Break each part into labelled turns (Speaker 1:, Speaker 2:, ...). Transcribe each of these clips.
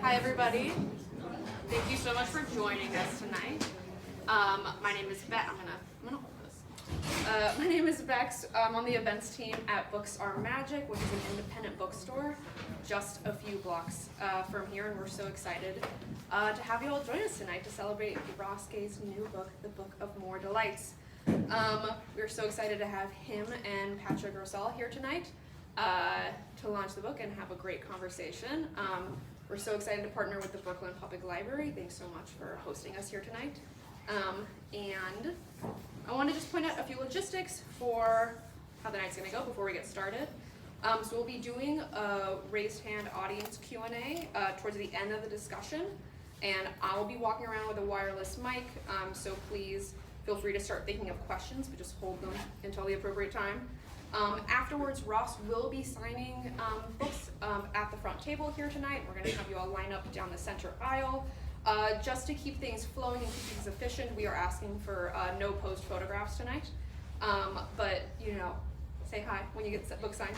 Speaker 1: Hi everybody. Thank you so much for joining us tonight. My name is Bex. I'm gonna hold this. My name is Bex. I'm on the events team at Books Are Magic, which is an independent bookstore just a few blocks from here, and we're so excited to have you all join us tonight to celebrate Ross Gay's new book, The Book of More Delights. We're so excited to have him and Patrick Rosal here tonight to launch the book and have a great conversation. We're so excited to partner with the Brooklyn Public Library. Thanks so much for hosting us here tonight. And I want to just point out a few logistics for how the night's going to go before we get started. So we'll be doing a raised hand audience Q&A towards the end of the discussion, and I'll be walking around with a wireless mic, so please feel free to start thinking of questions, but just hold them until the appropriate time. Afterwards, Ross will be signing books at the front table here tonight. We're going to have you all line up down the center aisle. Just to keep things flowing and keep things efficient, we are asking for no posed photographs tonight. But, say hi when you get the book signed.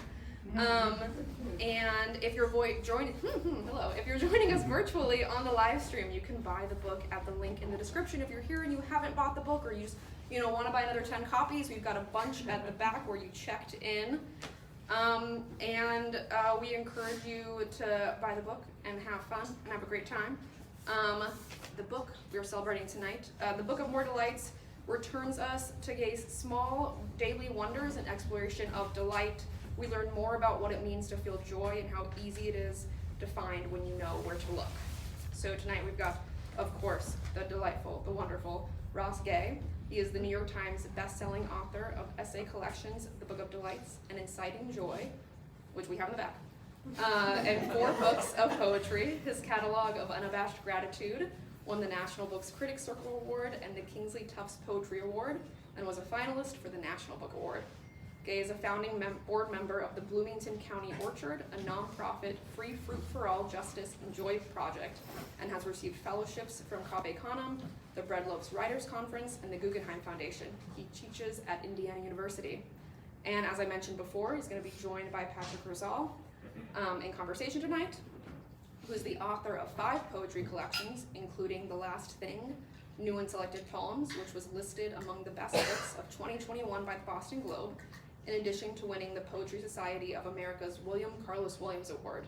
Speaker 1: And if you're if you're joining us virtually on the live stream, you can buy the book at the link in the description. If you're here and you haven't bought the book, or you just want to buy another 10 copies, we've got a bunch at the back where you checked in. And we encourage you to buy the book and have fun and have a great time. The book we're celebrating tonight, The Book of More Delights, returns us to Gay's small daily wonders and exploration of delight. We learn more about what it means to feel joy and how easy it is to find when you know where to look. So tonight we've got, of course, the delightful, the wonderful Ross Gay. He is the New York Times best-selling author of essay collections, The Book of Delights and Inciting Joy, which we have in the back, and 4 books of poetry. His catalog of unabashed gratitude won the National Books Critics Circle Award and the Kingsley Tufts Poetry Award, and was a finalist for the National Book Award. Gay is a founding board member of the Bloomington County Orchard, a nonprofit free fruit for all justice and joy project, and has received fellowships from Cave Canem, the Bread Loaves Writers Conference, and the Guggenheim Foundation. He teaches at Indiana University. And as I mentioned before, he's going to be joined by Patrick Rosal in conversation tonight, who is the author of 5 poetry collections, including The Last Thing, New and Selected Poems, which was listed among the best books of 2021 by the Boston Globe, in addition to winning the Poetry Society of America's William Carlos Williams Award.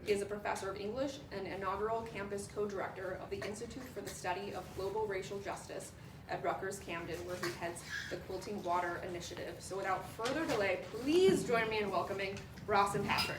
Speaker 1: He is a professor of English and inaugural campus co-director of the Institute for the Study of Global Racial Justice at Rutgers-Camden, where he heads the Quilting Water Initiative. So without further delay, please join me in welcoming Ross and Patrick.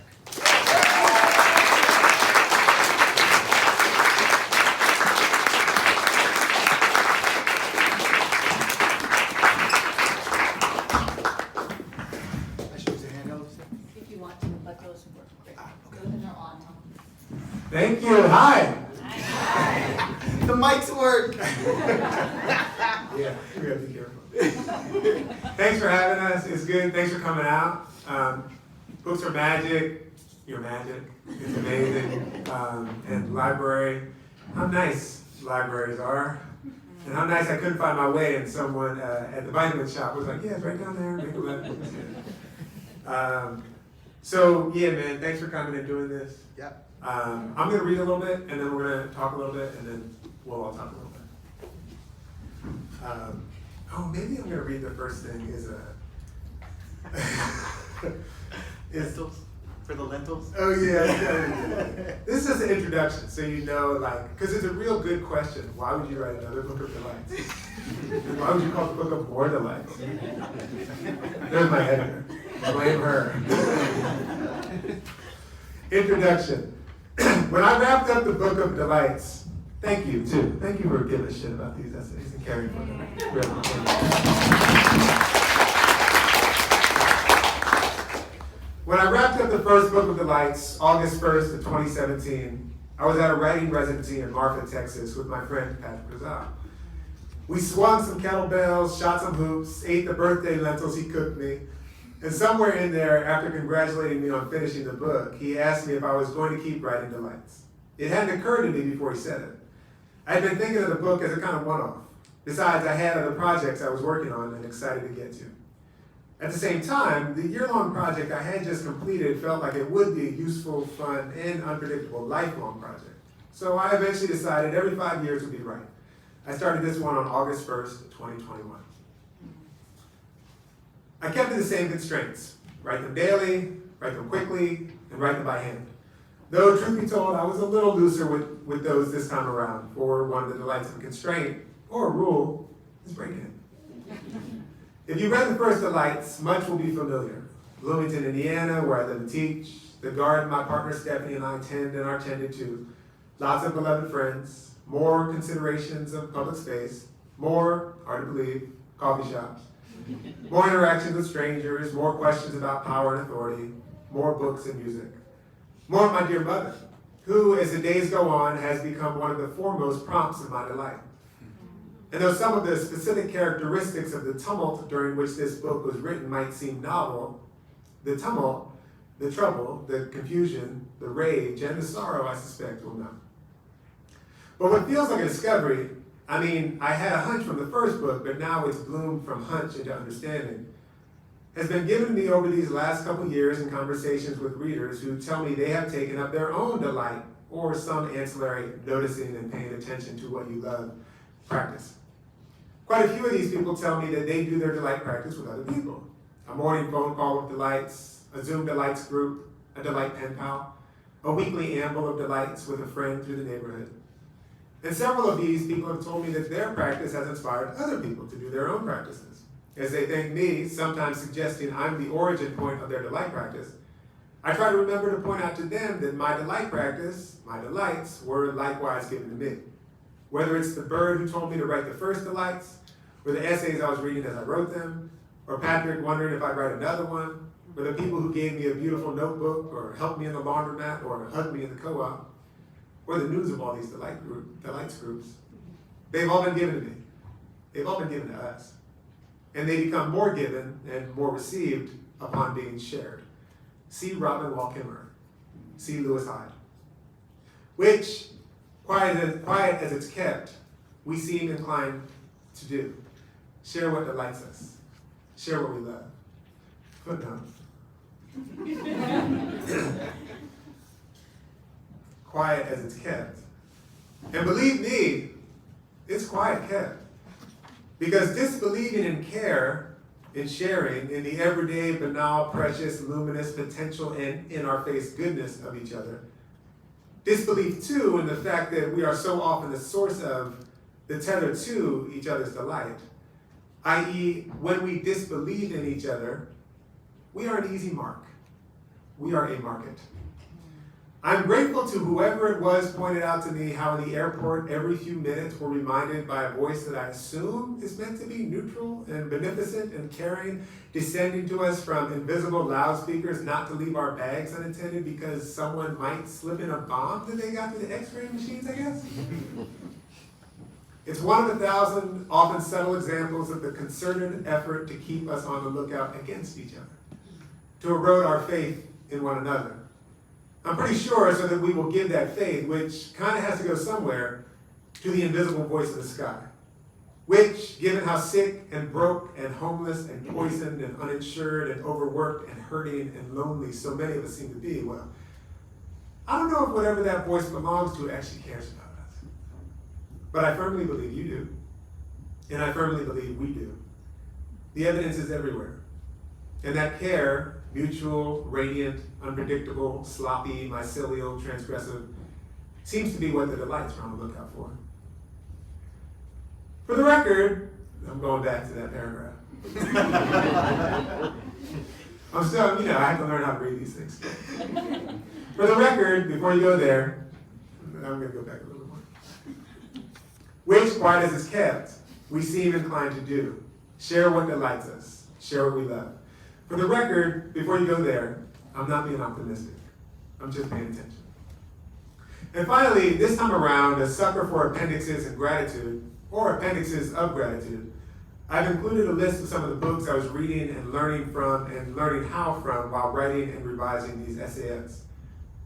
Speaker 2: Thank you. Hi.
Speaker 3: Hi. The mics work.
Speaker 2: Yeah, we gotta be careful. Thanks for having us. It's good. Thanks for coming out. Books Are Magic. You're magic. It's amazing. And library. How nice libraries are. And how nice I couldn't find my way, and someone at the vitamin shop was like, yeah, it's right down there. Make a left. So, yeah, man, thanks for coming and doing this.
Speaker 3: Yep.
Speaker 2: I'm going to read a little bit, and then we're going to talk a little bit, and then we'll all talk a little bit. Maybe I'm going to read the first thing is
Speaker 3: Lentils? For the lentils?
Speaker 2: Oh, yeah. This is just an introduction, so because it's a real good question. Why would you write another book of delights? Why would you call the book of More Delights? There's my editor. Blame her. Introduction. When I wrapped up the Book of Delights, thank you, too. Thank you for giving a shit about these essays and caring for them. When I wrapped up the first Book of Delights, August 1st of 2017, I was at a writing residency in Marfa, Texas with my friend Patrick Rosal. We swung some kettlebells, shot some hoops, ate the birthday lentils he cooked me, and somewhere in there, after congratulating me on finishing the book, he asked me if I was going to keep writing delights. It hadn't occurred to me before he said it. I had been thinking of the book as a kind of one-off. Besides, I had other projects I was working on and excited to get to. At the same time, the year-long project I had just completed felt like it would be a useful, fun, and unpredictable lifelong project. So I eventually decided every 5 years would be right. I started this one on August 1st, 2021. I kept to the same constraints. Write them daily, write them quickly, and write them by hand. Though, truth be told, I was a little looser with those this time around, for one of the delights of constraint, or a rule, is break-in. If you read the first delights, much will be familiar. Bloomington, Indiana, where I live and teach, the garden my partner Stephanie and I tend and are tended to, lots of beloved friends, more considerations of public space, more, hard to believe, coffee shops, more interactions with strangers, more questions about power and authority, more books and music. More of my dear mother, who, as the days go on, has become one of the foremost prompts of my delight. And though some of the specific characteristics of the tumult during which this book was written might seem novel, the tumult, the trouble, the confusion, the rage, and the sorrow, I suspect, will not. But what feels like a discovery, I mean, I had a hunch from the first book, but now it's bloomed from hunch into understanding, has been given to me over these last couple years in conversations with readers who tell me they have taken up their own delight or some ancillary noticing and paying attention to what you love practice. Quite a few of these people tell me that they do their delight practice with other people. A morning phone call with delights, a Zoom delights group, a delight pen pal, a weekly amble of delights with a friend through the neighborhood. And several of these people have told me that their practice has inspired other people to do their own practices. As they thank me, sometimes suggesting I'm the origin point of their delight practice, I try to remember to point out to them that my delight practice, my delights, were likewise given to me. Whether it's the bird who told me to write the first delights, or the essays I was reading as I wrote them, or Patrick wondering if I'd write another one, or the people who gave me a beautiful notebook, or helped me in the laundromat, or hugged me in the co-op, or the news of all these delights groups, they've all been given to me. They've all been given to us. And they become more given and more received upon being shared. See Robin Wall Kimmerer. See Lewis Hyde. Which, quiet as it's kept, we seem inclined to do. Share what delights us. Share what we love. Footnote. Quiet as it's kept. And believe me, it's quiet kept. Because disbelieving in care, in sharing, in the everyday, banal, precious, luminous potential and in-our-face goodness of each other. Disbelief, too, in the fact that we are so often the source of, the tether to each other's delight. I.e., when we disbelieve in each other, we are an easy mark. We are a market. I'm grateful to whoever it was pointed out to me how in the airport every few minutes we're reminded by a voice that I assume is meant to be neutral and beneficent and caring, descending to us from invisible loudspeakers not to leave our bags unattended because someone might slip in a bomb that they got through the x-ray machines, I guess? It's one of 1,000 often subtle examples of the concerted effort to keep us on the lookout against each other, to erode our faith in one another. I'm pretty sure so that we will give that faith, which kind of has to go somewhere, to the invisible voice in the sky. Which, given how sick and broke and homeless and poisoned and uninsured and overworked and hurting and lonely so many of us seem to be, well, I don't know if whatever that voice belongs to actually cares about us. But I firmly believe you do. And I firmly believe we do. The evidence is everywhere. And that care, mutual, radiant, unpredictable, sloppy, mycelial, transgressive, seems to be what the delights are on the lookout for. For the record, I'm going back to that paragraph. I'm still, I have to learn how to read these things. For the record, before you go there, I'm going to go back a little more. Which, quiet as it's kept, we seem inclined to do. Share what delights us. Share what we love. For the record, before you go there, I'm not being optimistic. I'm just paying attention. And finally, this time around, a sucker for appendixes and gratitude, or appendixes of gratitude, I've included a list of some of the books I was reading and learning from and learning how from while writing and revising these essays.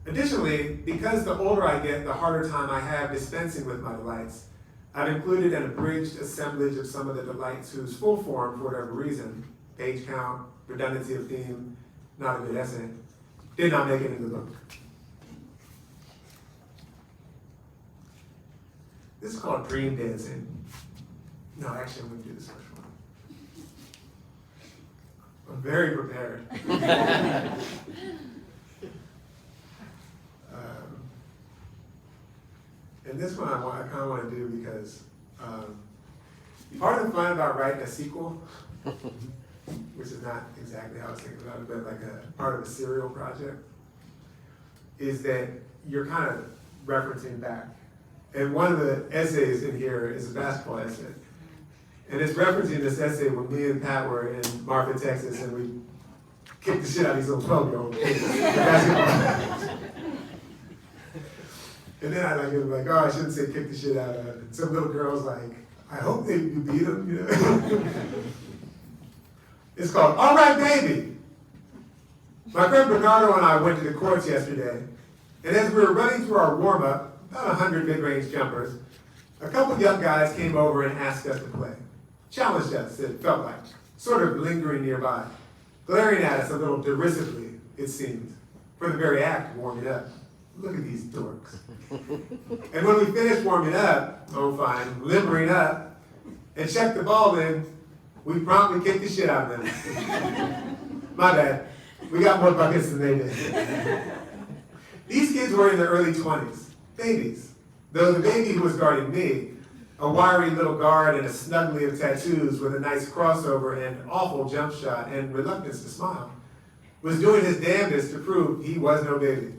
Speaker 2: Additionally, because the older I get, the harder time I have dispensing with my delights, I've included an abridged assemblage of some of the delights whose full form, for whatever reason, page count, redundancy of theme, not a good essay, did not make it in the book. This is called dream dancing. No, actually, I'm going to do this first one. I'm very prepared. And this one I kind of want to do because part of the fun about writing a sequel, which is not exactly how I was thinking about it, but like a part of a serial project, is that you're kind of referencing back. And one of the essays in here is a basketball essay. And it's referencing this essay when me and Pat were in Marfa, Texas, and we kicked the shit out of these little 12-year-old kids in basketball. And then I was like, oh, I shouldn't say kick the shit out of. And some little girl's like, I hope you beat them, you know. It's called All Right, Baby. My friend Bernardo and I went to the courts yesterday, and as we were running through our warm-up, about 100 mid-range jumpers, a couple young guys came over and asked us to play. Challenged us, it felt like, sort of lingering nearby, glaring at us a little derisively, it seemed, for the very act of warming up. Look at these dorks. And when we finished warming up, oh fine, limbering up, and checked the ball in, we promptly kicked the shit out of them. My bad. We got more buckets than they did. These kids were in their early 20s, babies. Though the baby who was guarding me, a wiry little guard and a snuggly of tattoos with a nice crossover and awful jump shot and reluctance to smile, was doing his damnedest to prove he was no baby.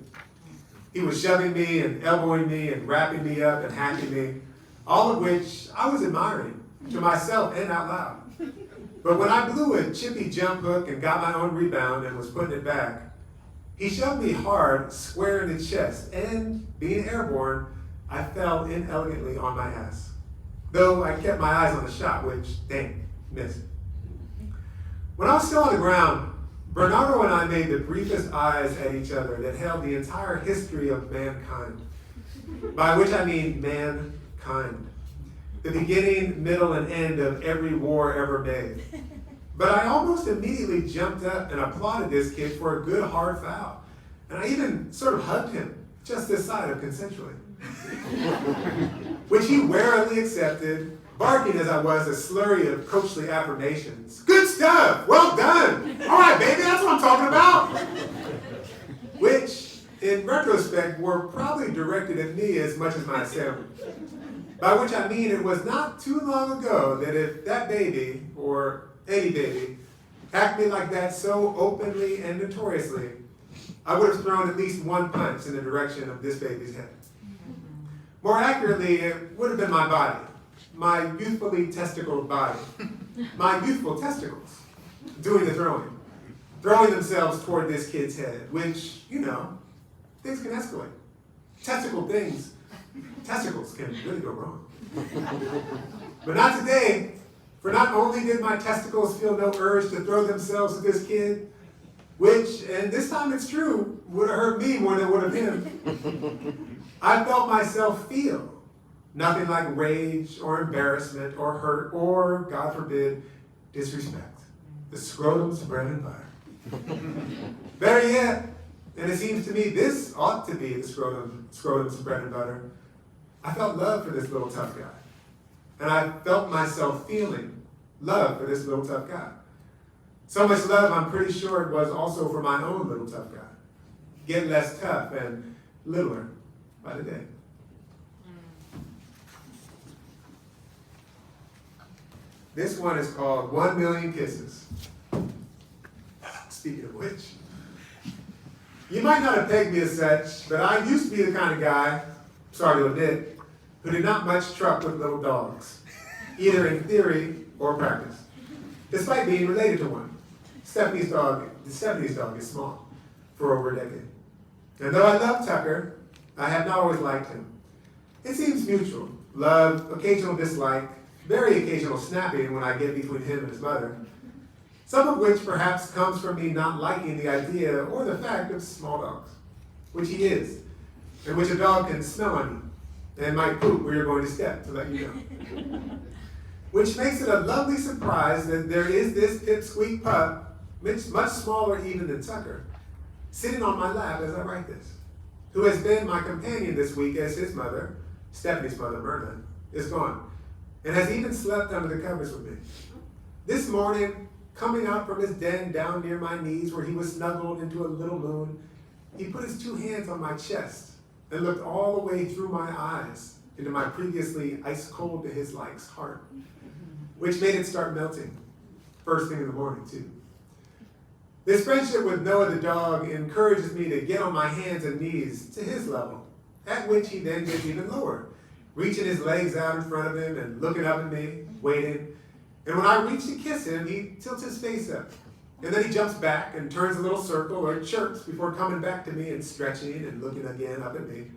Speaker 2: He was shoving me and elbowing me and wrapping me up and hacking me, all of which I was admiring, to myself and out loud. But when I blew a chippy jump hook and got my own rebound and was putting it back, he shoved me hard, square in the chest, and, being airborne, I fell inelegantly on my ass. Though I kept my eyes on the shot, which, dang, missed. When I was still on the ground, Bernardo and I made the briefest eyes at each other that held the entire history of mankind. By which I mean mankind. The beginning, middle, and end of every war ever made. But I almost immediately jumped up and applauded this kid for a good hard foul. And I even sort of hugged him, just this side of consensually. Which he warily accepted, barking as I was a slurry of coachly affirmations. Good stuff! Well done! All right, baby, that's what I'm talking about! Which, in retrospect, were probably directed at me as much as my assailant. By which I mean it was not too long ago that if that baby, or any baby, hacked me like that so openly and notoriously, I would have thrown at least one punch in the direction of this baby's head. More accurately, it would have been my body, my youthfully testicled body, my youthful testicles, doing the throwing themselves toward this kid's head, which, you know, things can escalate. Testicles can really go wrong. But not today, for not only did my testicles feel no urge to throw themselves at this kid, which, and this time it's true, would have hurt me more than it would have him, I felt myself feel nothing like rage or embarrassment or hurt or, God forbid, disrespect. The scrotum's bread and butter. Better yet, and it seems to me this ought to be the scrotum's bread and butter, I felt love for this little tough guy. And I felt myself feeling love for this little tough guy. So much love, I'm pretty sure it was also for my own little tough guy. Getting less tough and littler by the day. This one is called 1 Million Kisses. Speaking of which, you might not have pegged me as such, but I used to be the kind of guy, sorry to admit, who did not much truck with little dogs, either in theory or practice, despite being related to one. Stephanie's dog is small, for over a decade. And though I love Tucker, I have not always liked him. It seems mutual. Love, occasional dislike, very occasional snapping when I get between him and his mother. Some of which perhaps comes from me not liking the idea or the fact of small dogs, which he is, and which a dog can smell on you and might poop where you're going to step to let you know. Which makes it a lovely surprise that there is this pipsqueak pup, much smaller even than Tucker, sitting on my lap as I write this, who has been my companion this week as his mother, Stephanie's mother, Myrna, is gone, and has even slept under the covers with me. This morning, coming out from his den down near my knees where he was snuggled into a little moon, he put his 2 hands on my chest and looked all the way through my eyes into my previously ice cold to his likes heart, which made it start melting, first thing in the morning too. This friendship with Noah the dog encourages me to get on my hands and knees to his level, at which he then gets even lower, reaching his legs out in front of him and looking up at me, waiting. And when I reach to kiss him, he tilts his face up. And then he jumps back and turns a little circle or chirps before coming back to me and stretching and looking again up at me.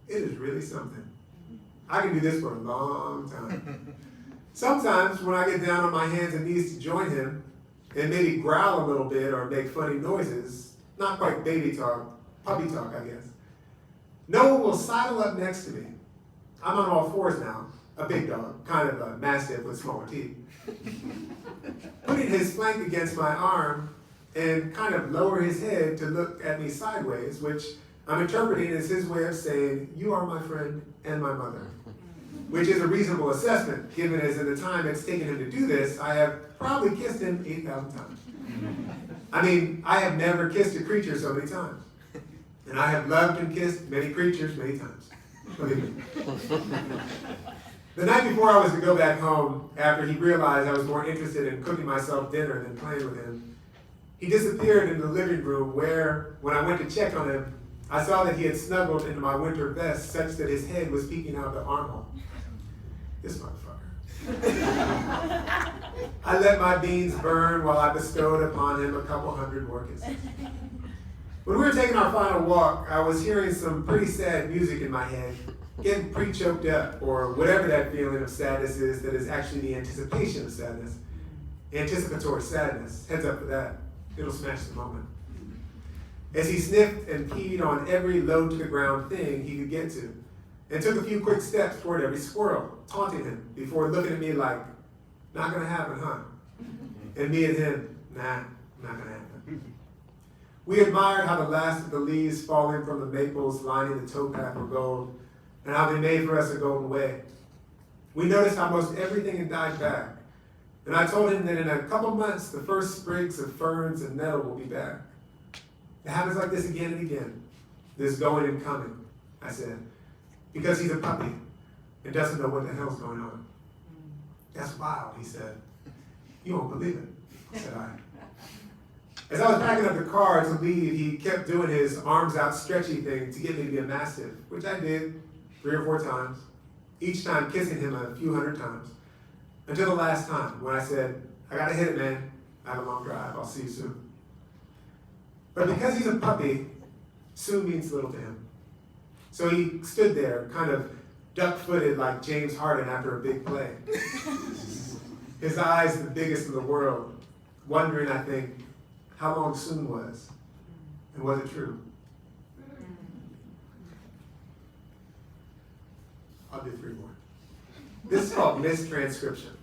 Speaker 2: It is really something. I can do this for a long time. Sometimes when I get down on my hands and knees to join him and maybe growl a little bit or make funny noises, not quite baby talk, puppy talk, I guess, Noah will sidle up next to me. I'm on all fours now, a big dog, kind of a mastiff with smaller teeth. Putting his flank against my arm and kind of lower his head to look at me sideways, which I'm interpreting as his way of saying, you are my friend and my mother, which is a reasonable assessment, given as in the time it's taken him to do this, I have probably kissed him 8,000 times. I mean, I have never kissed a creature so many times. And I have loved and kissed many creatures many times. Believe me. The night before I was to go back home, after he realized I was more interested in cooking myself dinner than playing with him, he disappeared in the living room where, when I went to check on him, I saw that he had snuggled into my winter vest such that his head was peeking out the armhole. This motherfucker. I let my beans burn while I bestowed upon him a couple hundred more kisses. When we were taking our final walk, I was hearing some pretty sad music in my head, getting pre-choked up, or whatever that feeling of sadness is that is actually the anticipation of sadness. Anticipatory sadness. Heads up for that. It'll smash the moment. As he sniffed and peed on every low-to-the-ground thing he could get to, and took a few quick steps toward every squirrel, taunting him, before looking at me like, not gonna happen, huh? And me and him, nah, not gonna happen. We admired how the last of the leaves falling from the maples lining the towpath were gold, and how they made for us a golden way. We noticed how most everything had died back, and I told him that in a couple months, the first sprigs of ferns and nettle will be back. It happens like this again and again, this going and coming, I said, because he's a puppy and doesn't know what the hell's going on. That's wild, he said. You won't believe it, said I. As I was packing up the car to leave, he kept doing his arms out stretchy thing to get me to be a mastiff, which I did 3 or 4 times, each time kissing him a few hundred times, until the last time when I said, I gotta hit it, man. I have a long drive. I'll see you soon. But because he's a puppy, soon means little to him. So he stood there, kind of duck-footed like James Harden after a big play. His eyes the biggest in the world, wondering, I think, how long soon was, and was it true? I'll do 3 more. This is called Mistranscription.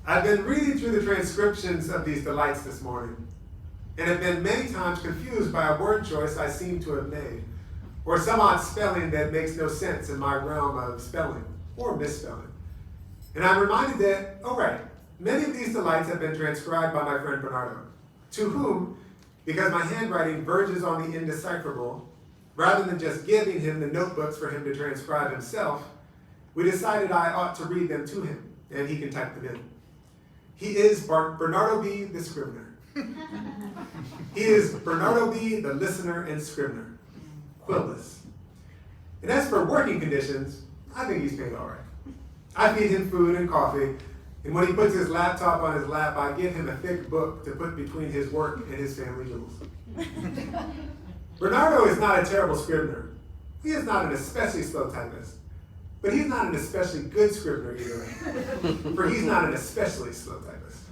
Speaker 2: I've been reading through the transcriptions of these delights this morning, and have been many times confused by a word choice I seem to have made, or some odd spelling that makes no sense in my realm of spelling, or misspelling. And I'm reminded that, oh right, many of these delights have been transcribed by my friend Bernardo, to whom, because my handwriting verges on the indecipherable, rather than just giving him the notebooks for him to transcribe himself, we decided I ought to read them to him, and he can type them in. He is Bernardo B. the Scrivener. He is Bernardo B. the listener and scrivener, quillless. And as for working conditions, I think he's paid all right. I feed him food and coffee, and when he puts his laptop on his lap, I give him a thick book to put between his work and his family jewels. Bernardo is not a terrible scrivener. He is not an especially slow typist, but he's not an especially good scrivener either, for he's not an especially slow typist.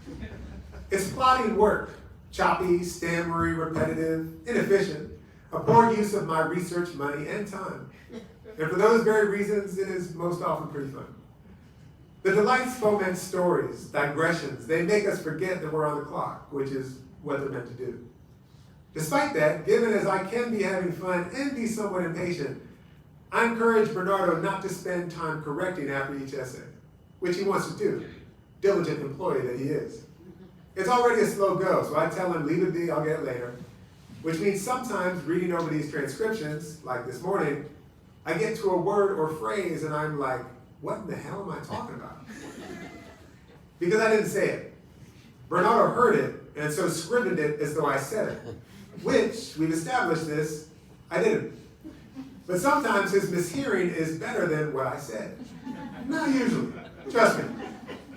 Speaker 2: It's plodding work, choppy, stammery, repetitive, inefficient, a poor use of my research money and time. And for those very reasons, it is most often pretty fun. The delights foment stories, digressions. They make us forget that we're on the clock, which is what they're meant to do. Despite that, given as I can be having fun and be somewhat impatient, I encourage Bernardo not to spend time correcting after each essay, which he wants to do, diligent employee that he is. It's already a slow go, so I tell him, leave it be, I'll get it later. Which means sometimes reading over these transcriptions, like this morning, I get to a word or phrase and I'm like, what in the hell am I talking about? Because I didn't say it. Bernardo heard it and so scrivened it as though I said it, which, we've established this, I didn't. But sometimes his mishearing is better than what I said. Not usually, trust me.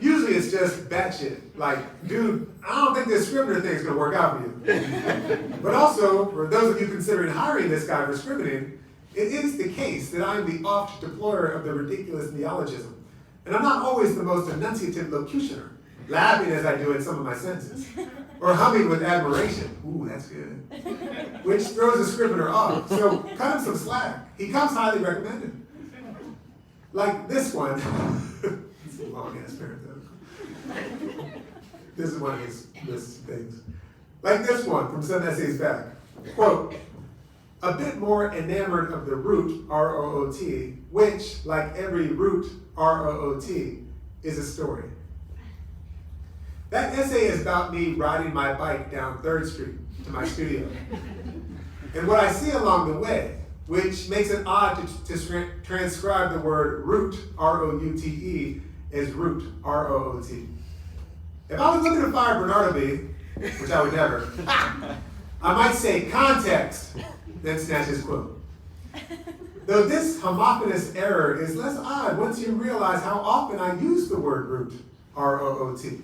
Speaker 2: Usually it's just batshit. Like, dude, I don't think this scrivener thing's gonna work out for you. But also, for those of you considering hiring this guy for scrivening, it is the case that I'm the oft deplorer of the ridiculous neologism. And I'm not always the most enunciative locutioner, laughing as I do in some of my sentences, or humming with admiration. Ooh, that's good. Which throws the scrivener off. So cut him some slack. He comes highly recommended. Like this one. It's a long ass parenthetical. This is one of his things. Like this one from some essays back. Quote, a bit more enamored of the root, R-O-O-T, which, like every root, R-O-O-T, is a story. That essay is about me riding my bike down 3rd Street to my studio. And what I see along the way, which makes it odd to transcribe the word root, R-O-U-T-E, as root, R-O-O-T. If I was looking to fire Bernardo B, which I would never, I might say context, then snatch his quote. Though this homophonous error is less odd once you realize how often I use the word root, R-O-O-T,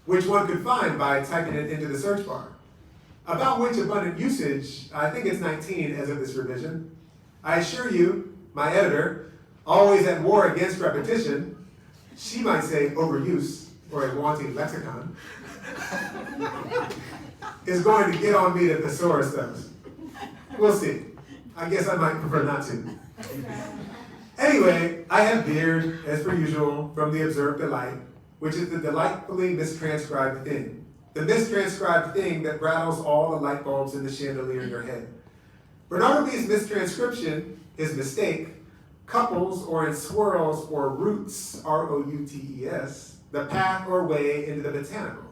Speaker 2: which one could find by typing it into the search bar. About which abundant usage, I think it's 19 as of this revision. I assure you, my editor, always at war against repetition, she might say overuse, or a wanting lexicon, is going to get on me the thesaurus does. We'll see. I guess I might prefer not to. Anyway, I have veered, as per usual, from the observed delight, which is the delightfully mistranscribed thing. The mistranscribed thing that rattles all the light bulbs in the chandelier in your head. Bernardo B's mistranscription, his mistake, couples or enswirls or roots, R-O-U-T-E-S, the path or way into the botanical.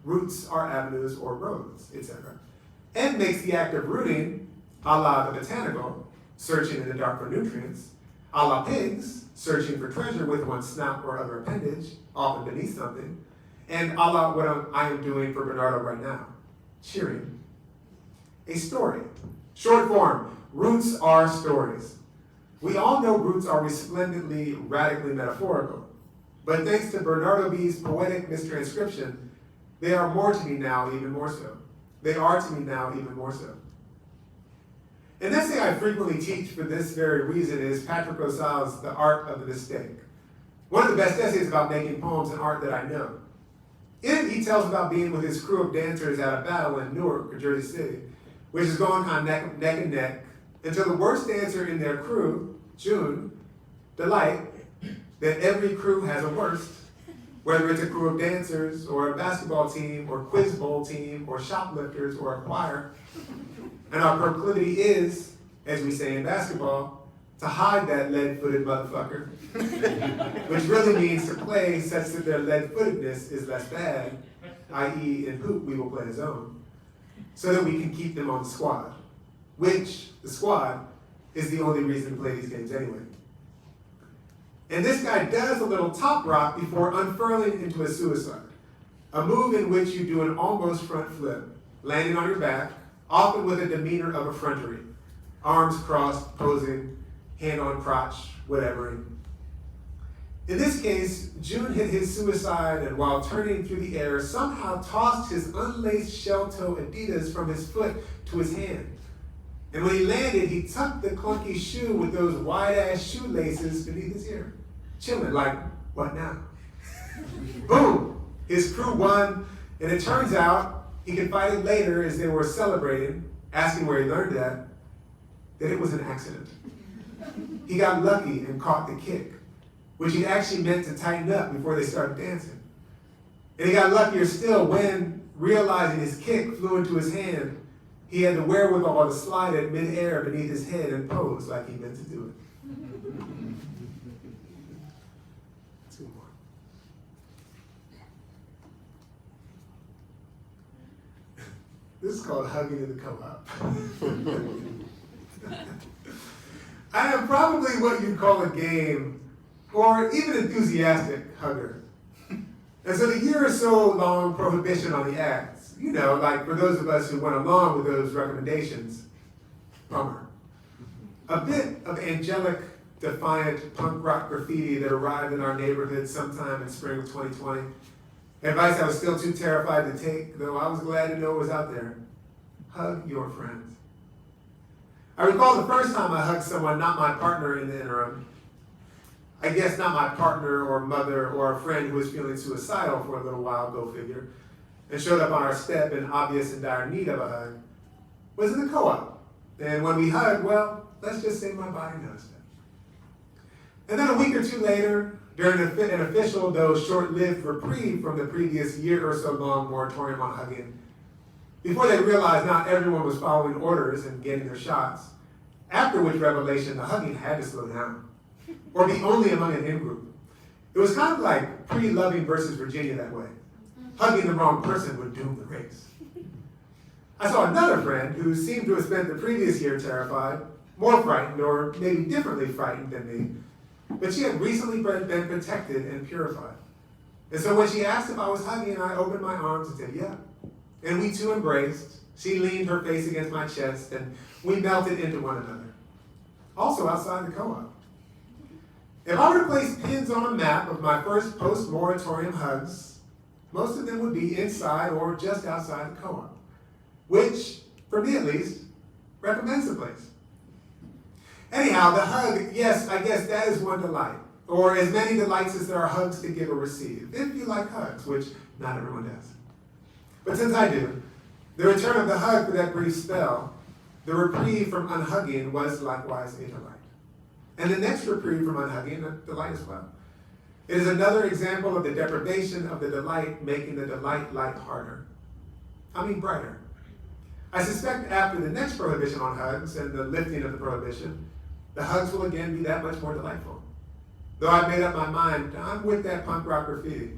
Speaker 2: Roots are avenues or roads, etc. And makes the act of rooting, a la the botanical, searching in the dark for nutrients, a la pigs, searching for treasure with one's snout or other appendage, often beneath something, and a la what I am doing for Bernardo right now, cheering. A story. Short form, roots are stories. We all know roots are resplendently, radically metaphorical, but thanks to Bernardo B's poetic mistranscription, they are more to me now, even more so. They are to me now, even more so. An essay I frequently teach for this very reason is Patrick Rosal's The Art of the Mistake. One of the best essays about making poems and art that I know. In it, he tells about being with his crew of dancers at a battle in Newark, or Jersey City, which is going kind of neck and neck, until the worst dancer in their crew, June, delight that every crew has a worst, whether it's a crew of dancers, or a basketball team, or quiz bowl team, or shoplifters, or a choir. And our proclivity is, as we say in basketball, to hide that lead-footed motherfucker, which really means to play such that their lead-footedness is less bad, i.e. in hoop we will play a zone, so that we can keep them on the squad, which, the squad, is the only reason to play these games anyway. And this guy does a little top rock before unfurling into a suicide, a move in which you do an almost front flip, landing on your back, often with a demeanor of effrontery, arms crossed, posing, hand on crotch, whatever. In this case, June hit his suicide and while turning through the air, somehow tossed his unlaced shell-toe Adidas from his foot to his hand. And when he landed, he tucked the clunky shoe with those wide-ass shoelaces beneath his ear, chilling like, what now? Boom! His crew won, and it turns out, he confided later as they were celebrating, asking where he learned that it was an accident. He got lucky and caught the kick, which he actually meant to tighten up before they started dancing. And he got luckier still when, realizing his kick flew into his hand, he had the wherewithal to slide it mid-air beneath his head and pose like he meant to do it. Two more. This is called hugging in the co-op. I am probably what you'd call a game or even enthusiastic hugger. And so the year or so long prohibition on the acts, like for those of us who went along with those recommendations, bummer. A bit of angelic, defiant punk rock graffiti that arrived in our neighborhood sometime in spring of 2020. Advice I was still too terrified to take, though I was glad to know it was out there. Hug your friends. I recall the first time I hugged someone, not my partner in the interim. I guess not my partner or mother or a friend who was feeling suicidal for a little while, go figure, and showed up on our step in obvious and dire need of a hug, was in the co-op. And when we hugged, well, let's just say my body noticed it. And then a week or two later, during an official, though short-lived reprieve from the previous year or so long moratorium on hugging, before they realized not everyone was following orders and getting their shots, after which revelation the hugging had to slow down, or be only among an in-group. It was kind of like pre-Loving versus Virginia that way. Hugging the wrong person would doom the race. I saw another friend who seemed to have spent the previous year terrified, more frightened, or maybe differently frightened than me, but she had recently been protected and purified. And so when she asked if I was hugging, I opened my arms and said, yeah. And we two embraced. She leaned her face against my chest, and we melted into one another. Also outside the co-op. If I were to place pins on a map of my first post-moratorium hugs, most of them would be inside or just outside the co-op, which, for me at least, recommends the place. Anyhow, the hug, yes, I guess that is one delight, or as many delights as there are hugs to give or receive, if you like hugs, which not everyone does. But since I do, the return of the hug for that brief spell, the reprieve from unhugging was likewise a delight. And the next reprieve from unhugging, a delight as well. It is another example of the deprivation of the delight making the delight light harder. I mean brighter. I suspect after the next prohibition on hugs and the lifting of the prohibition, the hugs will again be that much more delightful. Though I've made up my mind, I'm with that punk rock graffiti.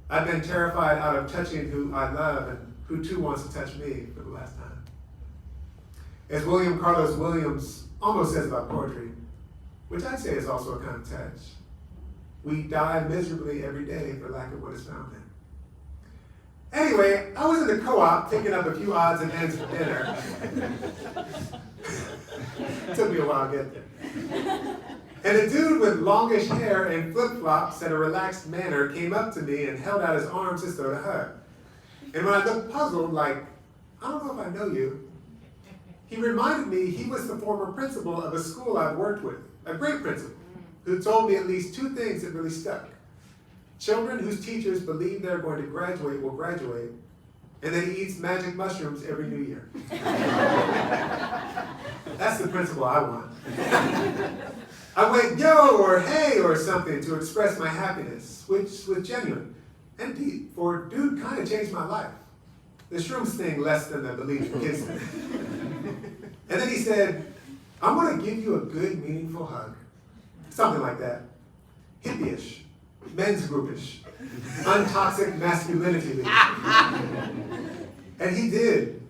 Speaker 2: I've been terrified out of touching who I love and who too wants to touch me for the last time. As William Carlos Williams almost says about poetry, which I'd say is also a kind of touch, we die miserably every day for lack of what is found in. Anyway, I was in the co-op picking up a few odds and ends for dinner. It took me a while to get there. And a dude with longish hair and flip-flops and a relaxed manner came up to me and held out his arms as though to hug. And when I looked puzzled, like, I don't know if I know you, he reminded me he was the former principal of a school I've worked with, a great principal, who told me at least two things that really stuck. Children whose teachers believe they're going to graduate will graduate, and that he eats magic mushrooms every New Year. That's the principal I want. I went, yo, or hey, or something to express my happiness, which was genuine and deep, for dude kind of changed my life. The shrooms thing less than the belief the kids did. And then he said, I'm going to give you a good, meaningful hug. Something like that. Hippie-ish, men's groupish, untoxic masculinity. And he did.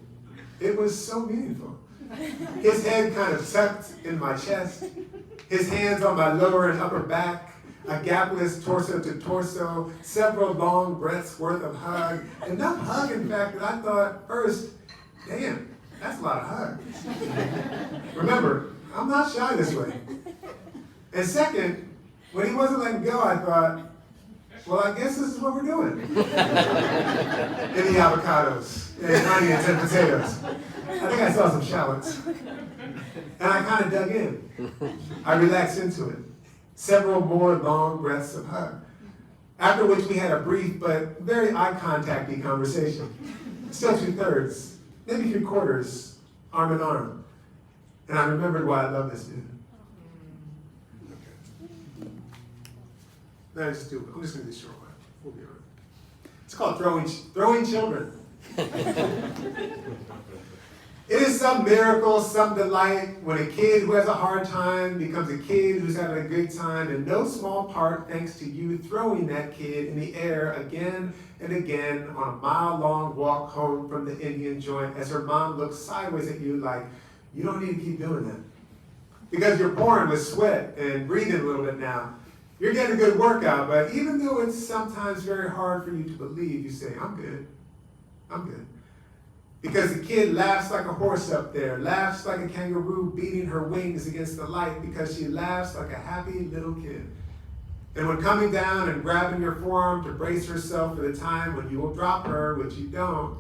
Speaker 2: It was so meaningful. His head kind of tucked in my chest, his hands on my lower and upper back, a gapless torso to torso, several long breaths worth of hug. Enough hug, in fact, that I thought first, damn, that's a lot of hug. Remember, I'm not shy this way. And second, when he wasn't letting go, I thought, well, I guess this is what we're doing. Any avocados, and onions and potatoes. I think I saw some shallots. And I kind of dug in. I relaxed into it. Several more long breaths of hug. After which we had a brief but very eye contact-y conversation. Still 2/3, maybe 3/4, arm in arm. And I remembered why I love this dude. No, I'm just going to do this short one. We'll be all right. It's called Throwing Children. It is some miracle, some delight when a kid who has a hard time becomes a kid who's having a good time, in no small part thanks to you throwing that kid in the air again and again on a mile-long walk home from the Indian joint as her mom looks sideways at you like, you don't need to keep doing that. Because you're pouring with sweat and breathing a little bit now. You're getting a good workout, but even though it's sometimes very hard for you to believe, you say, I'm good. I'm good. Because the kid laughs like a horse up there, laughs like a kangaroo beating her wings against the light because she laughs like a happy little kid. And when coming down and grabbing your forearm to brace herself for the time when you will drop her, which you don't,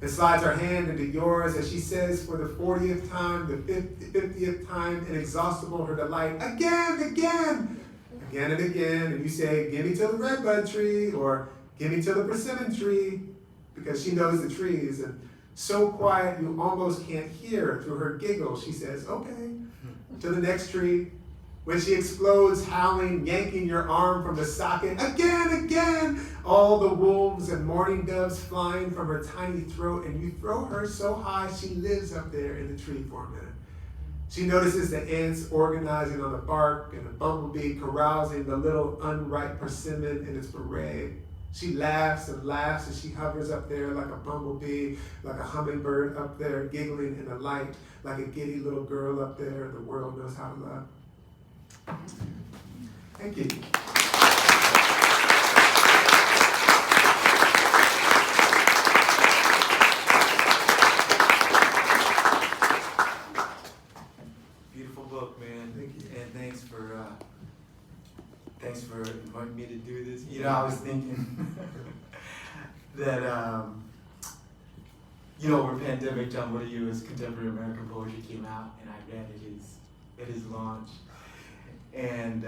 Speaker 2: and slides her hand into yours as she says for the 40th time, the 50th time, inexhaustible her delight, again and again, and you say, give me till the redbud tree, or give me till the persimmon tree, because she knows the trees, and so quiet you almost can't hear through her giggle. She says, okay, to the next tree. When she explodes howling, yanking your arm from the socket, again, all the wolves and mourning doves flying from her tiny throat, and you throw her so high she lives up there in the tree for a minute. She notices the ants organizing on the bark and the bumblebee carousing the little unripe persimmon in its beret. She laughs and laughs as she hovers up there like a bumblebee, like a hummingbird up there, giggling in the light, like a giddy little girl up there the world knows how to love. Thank you.
Speaker 3: Beautiful book, man.
Speaker 2: Thank you.
Speaker 3: And thanks for inviting me to do this. You know, I was thinking that, over pandemic, John Woodayu's Contemporary American Poetry came out, and I read at his launch. And,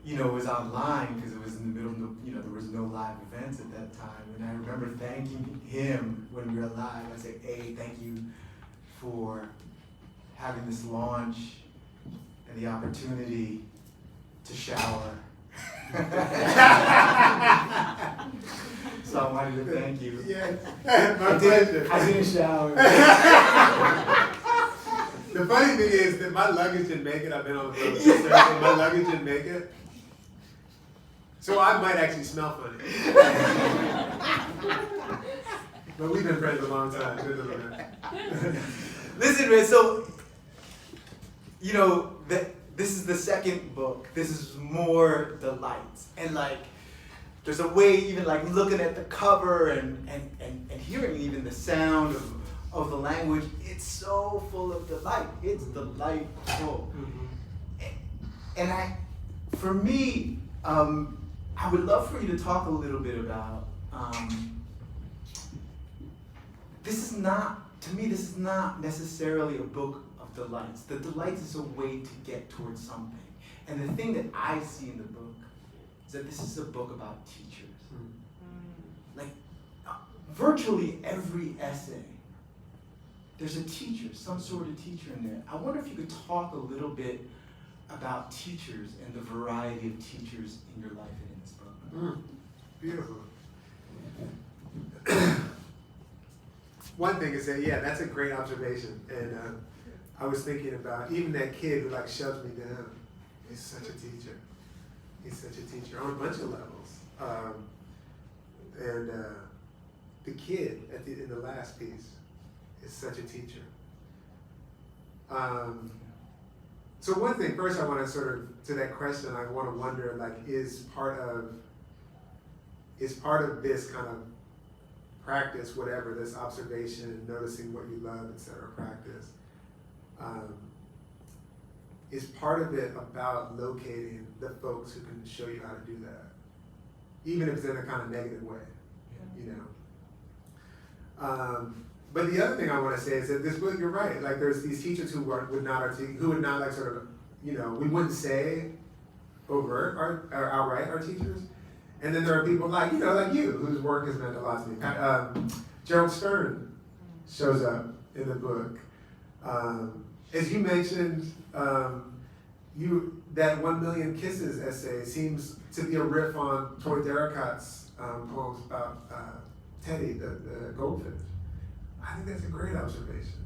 Speaker 3: it was online because it was in the middle of there was no live events at that time. And I remember thanking him when we were live. I said, hey, thank you for having this launch and the opportunity to shower. So I wanted to thank you.
Speaker 2: Yeah, my pleasure.
Speaker 3: I didn't shower.
Speaker 2: The funny thing is that my luggage didn't make it. I've been on the road since Thursday. My luggage didn't make it. So I might actually smell funny. But we've been friends a long time.
Speaker 3: Listen, man, so, this is the second book. This is more delights. And, there's a way, even, looking at the cover and hearing even the sound of the language, it's so full of delight. It's delightful. And for me, I would love for you to talk a little bit about, this is not necessarily a book of delights. The delights is a way to get towards something. And the thing that I see in the book is that this is a book about teachers. Virtually every essay, there's a teacher, some sort of teacher in there. I wonder if you could talk a little bit about teachers and the variety of teachers in your life and in this book.
Speaker 2: Beautiful. One thing is that, that's a great observation. And I was thinking about even that kid who shoves me down. He's such a teacher. He's such a teacher on a bunch of levels. The kid in the last piece is such a teacher. So one thing, first I want to to that question, I want to wonder, is part of this kind of practice, whatever, this observation, noticing what you love, etc. practice, is part of it about locating the folks who can show you how to do that, even if it's in a kind of negative way, But the other thing I want to say is that this book, you're right. There's these teachers who would not we wouldn't say overt or outright are teachers, and then there are people like you whose work has meant a lot to me. Gerald Stern shows up in the book. As you mentioned, that 1 Million Kisses essay seems to be a riff on Troy Derricott's poems about Teddy, the goldfish. I think that's a great observation.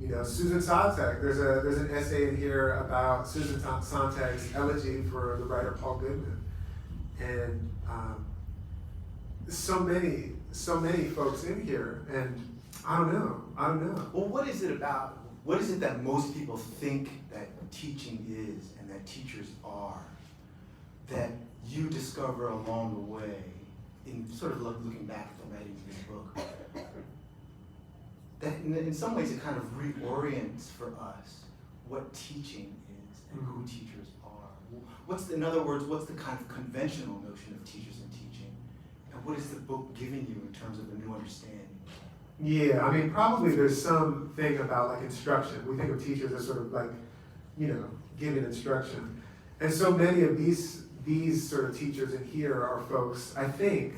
Speaker 2: You know, Susan Sontag, there's an essay in here about Susan Sontag's elegy for the writer Paul Goodman. And so many folks in here, and I don't know.
Speaker 3: Well, what is it that most people think that teaching is and that teachers are, that you discover along the way, in sort of looking back at the writing of this book, that in some ways it kind of reorients for us what teaching is and who teachers are. In other words, what's the kind of conventional notion of teachers and teaching? And what is the book giving you in terms of a new understanding?
Speaker 2: Yeah, I mean, probably there's something about like instruction. We think of teachers as sort of like, you know, giving instruction. And so many of these sort of teachers in here are folks, I think,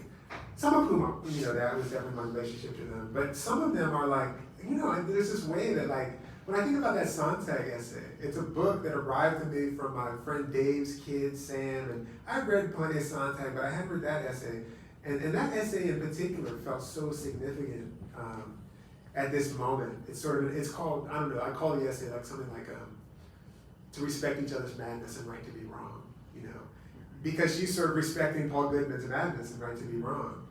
Speaker 2: some of whom, you know, that was definitely my relationship to them, but some of them are like, you know, there's this way that like, when I think about that Sontag essay, it's a book that arrived to me from my friend Dave's kid, Sam, and I've read plenty of Sontag, but I hadn't read that essay. And that essay in particular felt so significant at this moment. It's called, I don't know, I call the essay like something like to respect each other's madness and right to be wrong, you know? Because she's sort of respecting Paul Goodman's madness and right to be wrong.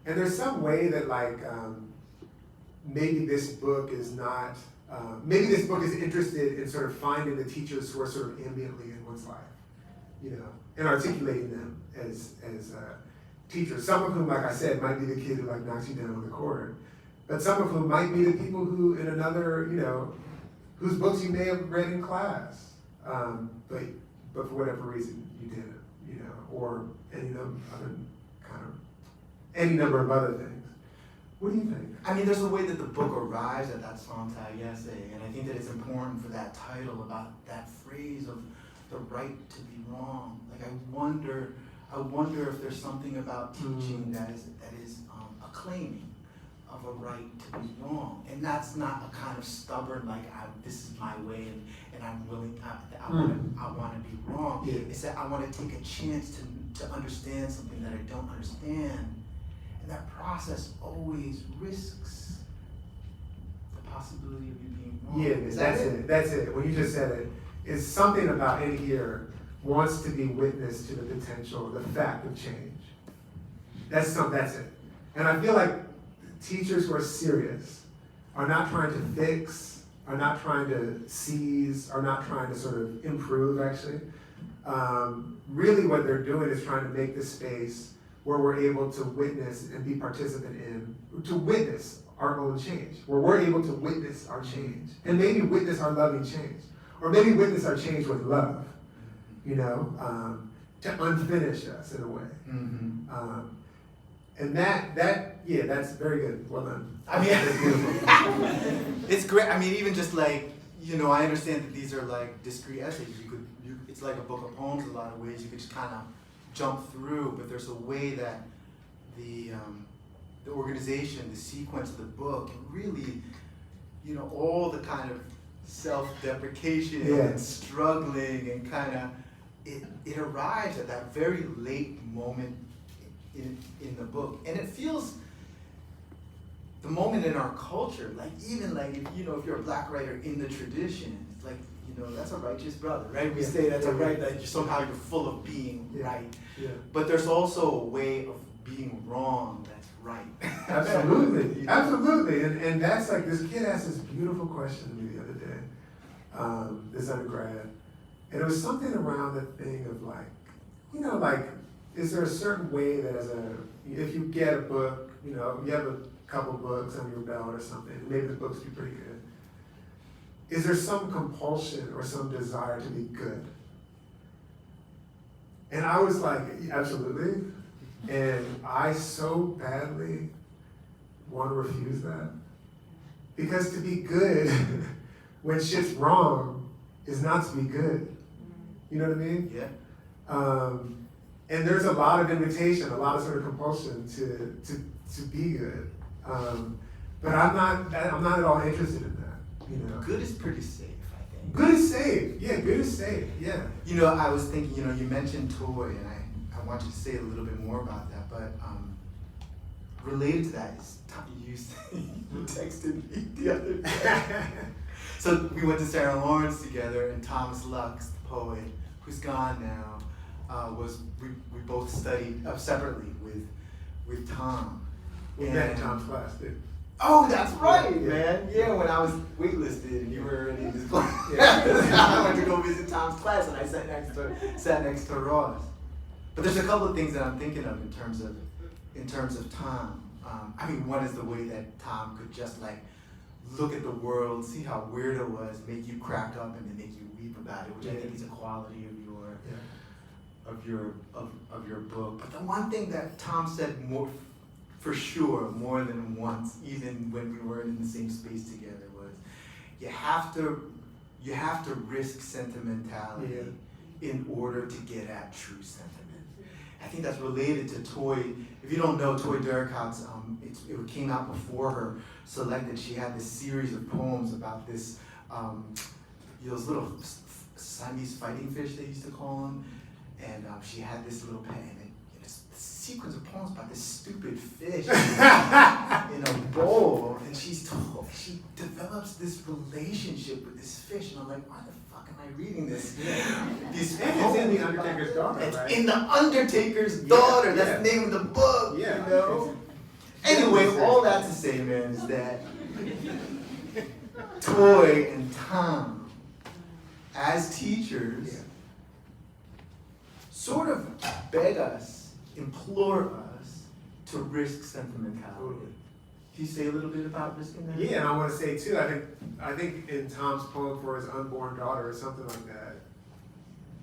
Speaker 2: And there's some way that like, maybe this book is not, maybe this book is interested in sort of finding the teachers who are sort of ambiently in one's life, you know, and articulating them as teachers. Some of whom, like I said, might be the kid who like knocks you down on the court, but some of whom might be the people who in another, you know, whose books you may have read in class, but for whatever reason you didn't, you know, or any number of other things. What do you think?
Speaker 3: I mean, there's a way that the book arrives at that Sontag essay, and I think that it's important for that title about that phrase of the right to be wrong. Like, I wonder if there's something about teaching that is a claiming of a right to be wrong, and that's not a kind of stubborn like this is my way and I'm willing. I want to be wrong.
Speaker 2: Yeah.
Speaker 3: It's that I want to take a chance to understand something that I don't understand. And that process always risks the possibility of you being wrong.
Speaker 2: Yeah, that's it. When you just said it, it's something about in here wants to be witness to the potential, the fact of change. That's it. And I feel like teachers who are serious are not trying to fix, are not trying to seize, are not trying to sort of improve actually. Really what they're doing is trying to make this space where we're able to witness and be participant in, to witness our own change, where we're able to witness our change, and maybe witness our loving change, or maybe witness our change with love, you know, to unfinish us in a way.
Speaker 3: Mm-hmm.
Speaker 2: And that's very good. Well done.
Speaker 3: I mean,
Speaker 2: that's beautiful.
Speaker 3: It's great. I mean, even just like, you know, I understand that these are like discrete essays. It's like a book of poems in a lot of ways. You could just kind of jump through, but there's a way that the organization, the sequence of the book, and really, you know, all the kind of self-deprecation and struggling and kind of, it arrives at that very late moment in the book. And it feels the moment in our culture, like even like, if you're a black writer in the tradition, it's like, that's a righteous brother, right? We say that's a right, that somehow you're full of being right.
Speaker 2: Yeah.
Speaker 3: But there's also a way of being wrong that's right.
Speaker 2: Absolutely, absolutely. And that's like, this kid asked this beautiful question to me the other day, this undergrad. And it was something around the thing of like, is there a certain way that if you get a book, you have a couple books on your belt or something, maybe the books be pretty good. Is there some compulsion or some desire to be good? And I was like, absolutely. And I so badly want to refuse that. Because to be good when shit's wrong is not to be good. You know what I mean?
Speaker 3: Yeah.
Speaker 2: And there's a lot of invitation, a lot of sort of compulsion to be good. But I'm not at all interested in that.
Speaker 3: Good is pretty safe, I think.
Speaker 2: Good is safe. Yeah, good is safe. Yeah.
Speaker 3: I was thinking, you mentioned toy, and I want you to say a little bit more about that, but related to that is you texted me the other day. So we went to Sarah Lawrence together, and Thomas Lux, the poet, who's gone now, we both studied separately with Tom.
Speaker 2: We met in Tom's class, dude.
Speaker 3: Oh, that's right,
Speaker 2: Yeah.
Speaker 3: man. Yeah, when I was waitlisted and you were already in his class.
Speaker 2: Yeah.
Speaker 3: I went to go visit Tom's class and I sat next to Ross. But there's a couple of things that I'm thinking of in terms of Tom. I mean, one is the way that Tom could just like look at the world, see how weird it was, make you crack up and then make you weep about it, which I think is a quality of your book. But the one thing that Tom said more than once, even when we weren't in the same space together, was you have to risk sentimentality in order to get at true sentiment. I think that's related to Toy. If you don't know, Toy Derricott's, it came out before her Selected. She had this series of poems about this, those little Siamese fighting fish they used to call them, and she had this little pen, and this sequence of poems about this stupid fish in a bowl, and she develops this relationship with this fish, and I'm like, why the fuck am I reading this? These
Speaker 2: And it's in The Undertaker's Daughter,
Speaker 3: It's
Speaker 2: right?
Speaker 3: in The Undertaker's Daughter. That's the name of the book.
Speaker 2: Yeah.
Speaker 3: You know. Anyway, all that to say, man, is that Toy and Tom, as teachers, sort of beg us, implore us to risk sentimentality.
Speaker 2: Totally.
Speaker 3: Can you say a little bit about risking that?
Speaker 2: Yeah, and I want to say too, I think in Tom's poem for his unborn daughter or something like that,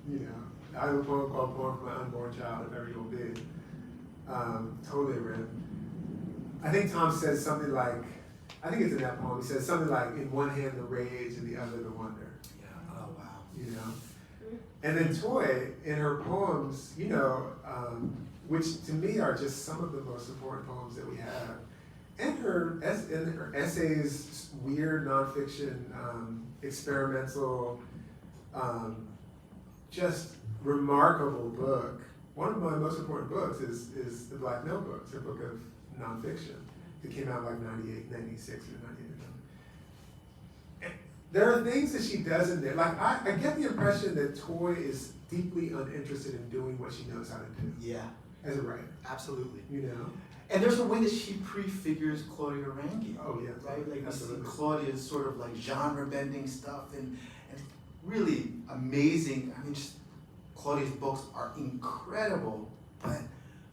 Speaker 2: you know, I have a poem called Poem for My Unborn Child, if ever you'll be. Totally written. I think Tom says something like, I think it's in that poem, he says something like, in one hand the rage and the other the wonder.
Speaker 3: Yeah. Oh wow.
Speaker 2: You know? And then Toy, in her poems, you know, which to me are just some of the most important poems that we have, and her essays, weird nonfiction, experimental, just remarkable book. One of my most important books is The Black Notebooks, her book of nonfiction. It came out like 98, 96 or 98. And there are things that she does in there. Like I get the impression that Toy is deeply uninterested in doing what she knows how to do.
Speaker 3: Yeah.
Speaker 2: As a writer.
Speaker 3: Absolutely.
Speaker 2: You know?
Speaker 3: And there's a way that she prefigures Claudia Rangi.
Speaker 2: Oh yeah.
Speaker 3: Right? Like we see
Speaker 2: Absolutely.
Speaker 3: Claudia's sort of like genre bending stuff and really amazing. I mean, just Claudia's books are incredible, but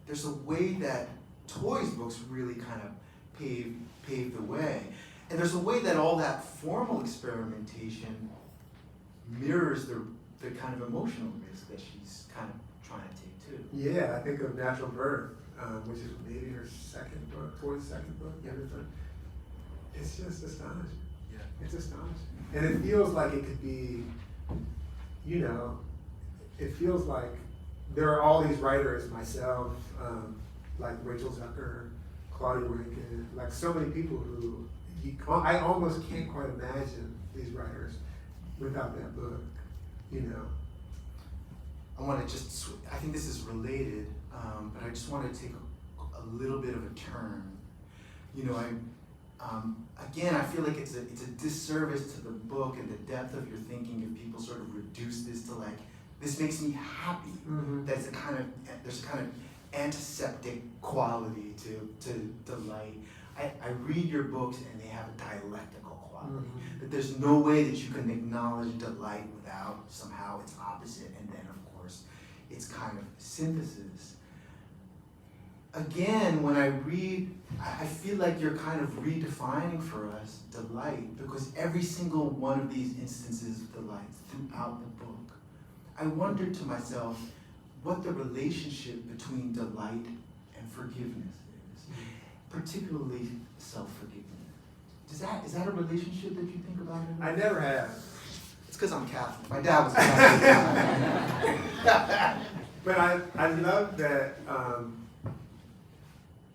Speaker 3: there's a way that Toy's books really kind of pave the way. And there's a way that all that formal experimentation mirrors the kind of emotional risk that she's kind of trying to take too.
Speaker 2: Yeah, I think of Natural Birth, which is maybe her second book, Toy's second book. Yeah. It's just astonishing.
Speaker 3: Yeah.
Speaker 2: It's astonishing. And it feels like it could be, you know, it feels like there are all these writers, myself, like Rachel Zucker, Claudia Rankin, like so many people who I almost can't quite imagine these writers without that book, you know.
Speaker 3: I want to just, I think this is related, but I just want to take a little bit of a turn. You know, again, I feel like it's a disservice to the book and the depth of your thinking if people sort of reduce this to like, this makes me happy.
Speaker 2: Mm-hmm.
Speaker 3: There's a kind of antiseptic quality to delight. I read your books and they have a dialectical quality.
Speaker 2: Mm-hmm.
Speaker 3: That there's no way that you can acknowledge delight without somehow its opposite, and then of course it's kind of synthesis. Again, when I read, I feel like you're kind of redefining for us delight, because every single one of these instances of delight throughout the book, I wondered to myself what the relationship between delight and forgiveness is, particularly self-forgiveness. Is that a relationship that you think about?
Speaker 2: I never have.
Speaker 3: It's because I'm Catholic. My dad was Catholic.
Speaker 2: But I love that,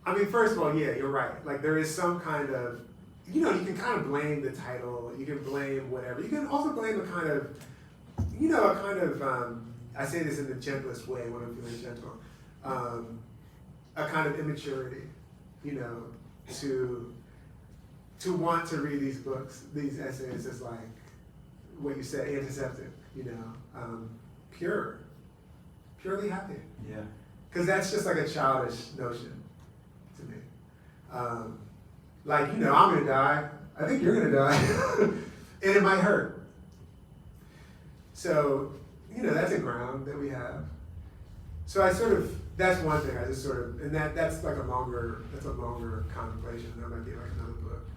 Speaker 2: I mean, first of all, yeah, you're right. Like there is some kind of, you know, you can kind of blame the title, you can blame whatever. You can also blame a kind of, you know, I say this in the gentlest way when I'm feeling gentle, a kind of immaturity, you know, to to want to read these books, these essays, is like what you said, antiseptic, purely happy.
Speaker 3: Yeah.
Speaker 2: Because that's just like a childish notion to me. I'm gonna die. I think you're gonna die, and it might hurt. So, that's a ground that we have. So that's one thing. I just and that's like a longer contemplation. That might be like another book.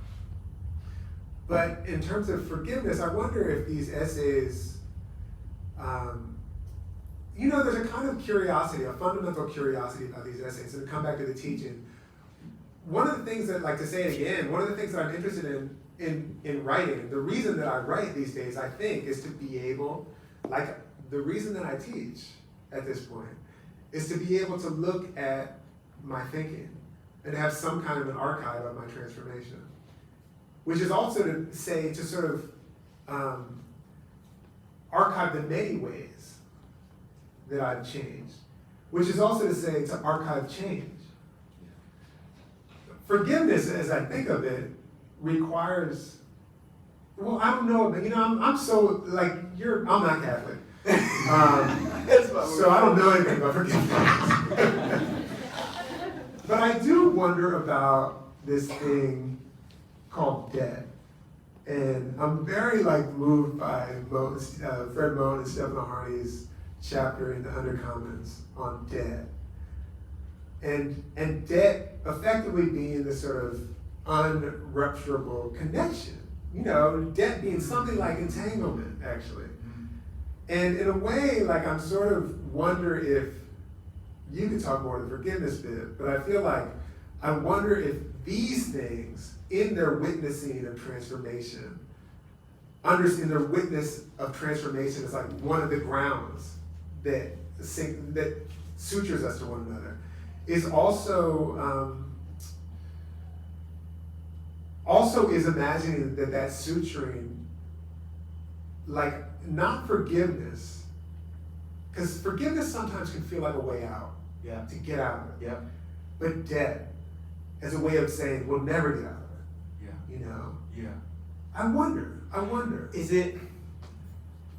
Speaker 2: But in terms of forgiveness, I wonder if these essays, there's a kind of curiosity, a fundamental curiosity about these essays. And to come back to the teaching, one of the things that, like to say it again, one of the things that I'm interested in writing, the reason that I write these days, I think, is to be able, like the reason that I teach at this point, is to be able to look at my thinking and have some kind of an archive of my transformation. Which is also to say, to sort of archive the many ways that I've changed. Which is also to say, to archive change. Forgiveness, as I think of it, requires, well, I don't know, but I'm so, like, I'm not Catholic. So I don't know anything about forgiveness. But I do wonder about this thing called debt. And I'm very moved by Fred Moten and Stefano Harney's chapter in the Undercommons on debt. And debt effectively being this sort of unrupturable connection. Debt being something like entanglement, actually. And in a way, I'm sort of wonder if you could talk more to the forgiveness bit, but I feel like I wonder if these things, in their witnessing of transformation, in their witness of transformation is like one of the grounds that sutures us to one another, is also is imagining that suturing, not forgiveness, because forgiveness sometimes can feel like a way out, to get out of it.
Speaker 3: Yeah.
Speaker 2: But debt as a way of saying we'll never get out of it.
Speaker 3: Yeah. Yeah.
Speaker 2: I wonder.
Speaker 3: Is it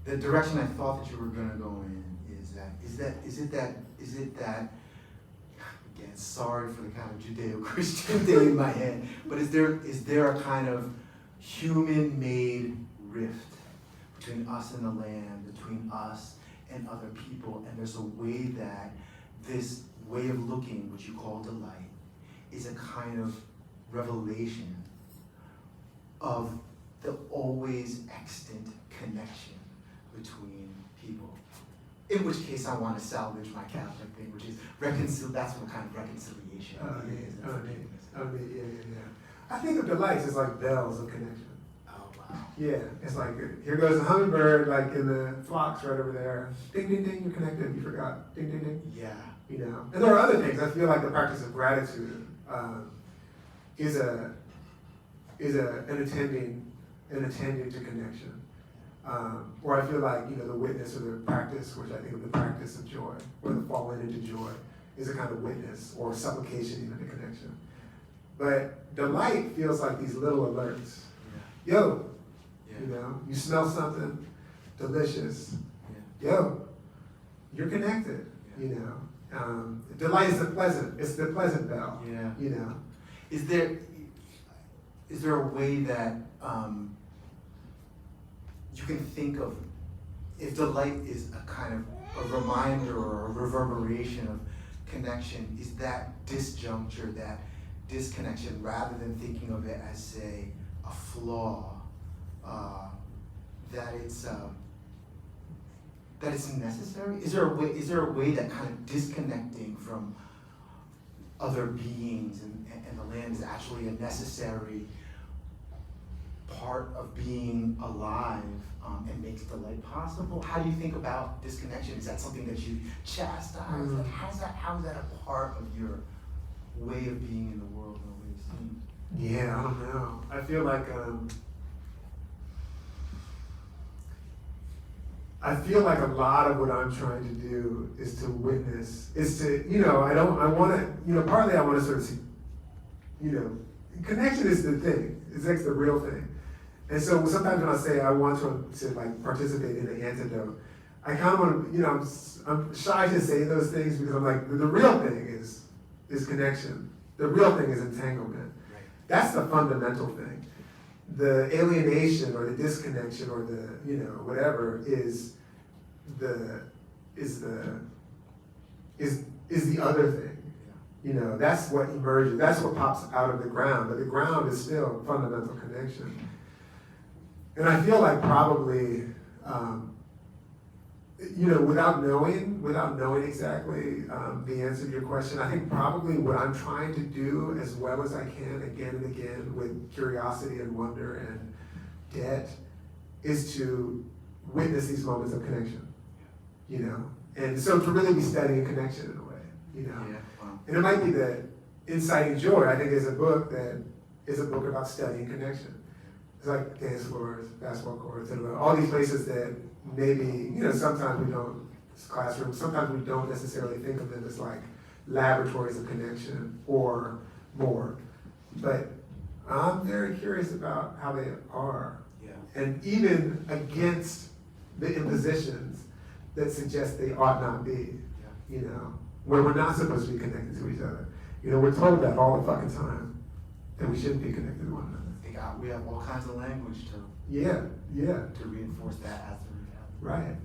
Speaker 3: the direction I thought that you were going to go in? Is it that? Again, sorry for the kind of Judeo-Christian thing in my head, but is there a kind of human-made rift between us and the land, between us and other people, and there's a way that this way of looking, which you call delight, is a kind of revelation of the always extant connection between people. In which case, I want to salvage my Catholic thing, which is that's what kind of reconciliation is.
Speaker 2: I think of delights as like bells of connection.
Speaker 3: Oh, wow.
Speaker 2: Yeah, it's like, here goes a hummingbird, like in the flocks right over there. Ding, ding, ding, you're connected, you forgot. Ding, ding, ding.
Speaker 3: Yeah.
Speaker 2: And there are other things. I feel like the practice of gratitude is an attending to connection. Or I feel like, the witness or the practice, which I think of the practice of joy, or the falling into joy, is a kind of witness or supplication even to connection. But delight feels like these little alerts.
Speaker 3: Yeah.
Speaker 2: Yo,
Speaker 3: Yeah.
Speaker 2: You smell something delicious.
Speaker 3: Yeah.
Speaker 2: Yo, you're connected.
Speaker 3: Yeah.
Speaker 2: Delight is it's the pleasant bell.
Speaker 3: Yeah. Is there a way that you can think of, if delight is a kind of a reminder or a reverberation of connection, is that disjuncture, that disconnection, rather than thinking of it as, say, a flaw, that it's necessary? Is there a way that kind of disconnecting from other beings and the land is actually a necessary part of being alive, and makes delight possible? How do you think about disconnection? Is that something that you chastise? Like, how is that a part of your way of being in the world and the way of seeing?
Speaker 2: Yeah, I don't know. I feel like a lot of what I'm trying to do is to witness, partly I want to sort of see, connection is the thing. It's like the real thing. And so sometimes when I say I want to like participate in the antidote, I kind of want to, I'm shy to say those things because I'm like, the real thing is connection. The real thing is entanglement.
Speaker 3: Right.
Speaker 2: That's the fundamental thing. The alienation or the disconnection or the, whatever is the other thing. That's what emerges. That's what pops out of the ground. But the ground is still fundamental connection. And I feel like probably, without knowing exactly the answer to your question, I think probably what I'm trying to do as well as I can again and again with curiosity and wonder and debt is to witness these moments of connection, And so to really be studying connection in a way,
Speaker 3: Yeah. Wow.
Speaker 2: And it might be that Inciting Joy, I think, is a book about studying connection. It's like dance floors, basketball courts, and all these places that maybe, sometimes we don't, classrooms, sometimes we don't necessarily think of them as like laboratories of connection or more. But I'm very curious about how they are.
Speaker 3: Yeah.
Speaker 2: And even against the impositions that suggest they ought not be, where we're not supposed to be connected to each other. We're told that all the fucking time, that we shouldn't be connected to one another.
Speaker 3: We have all kinds of language to reinforce that as a reality.
Speaker 2: Right.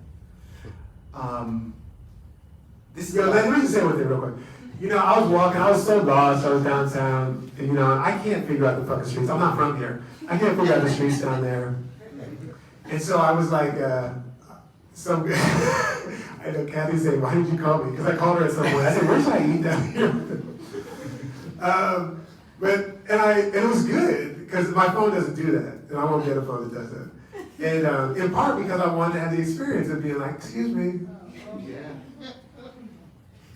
Speaker 3: This is
Speaker 2: let me just say one thing real quick. I was walking, I was so lost, I was downtown, and I can't figure out the fucking streets. I'm not from here. I can't figure out the streets down there. And so I was like, some guy, I know Kathy said, why did you call me? Because I called her at some point. I said, where should I eat down here? And it was good, because my phone doesn't do that, and I won't get a phone that does that. And in part because I wanted to have the experience of being like, excuse me.
Speaker 3: Yeah.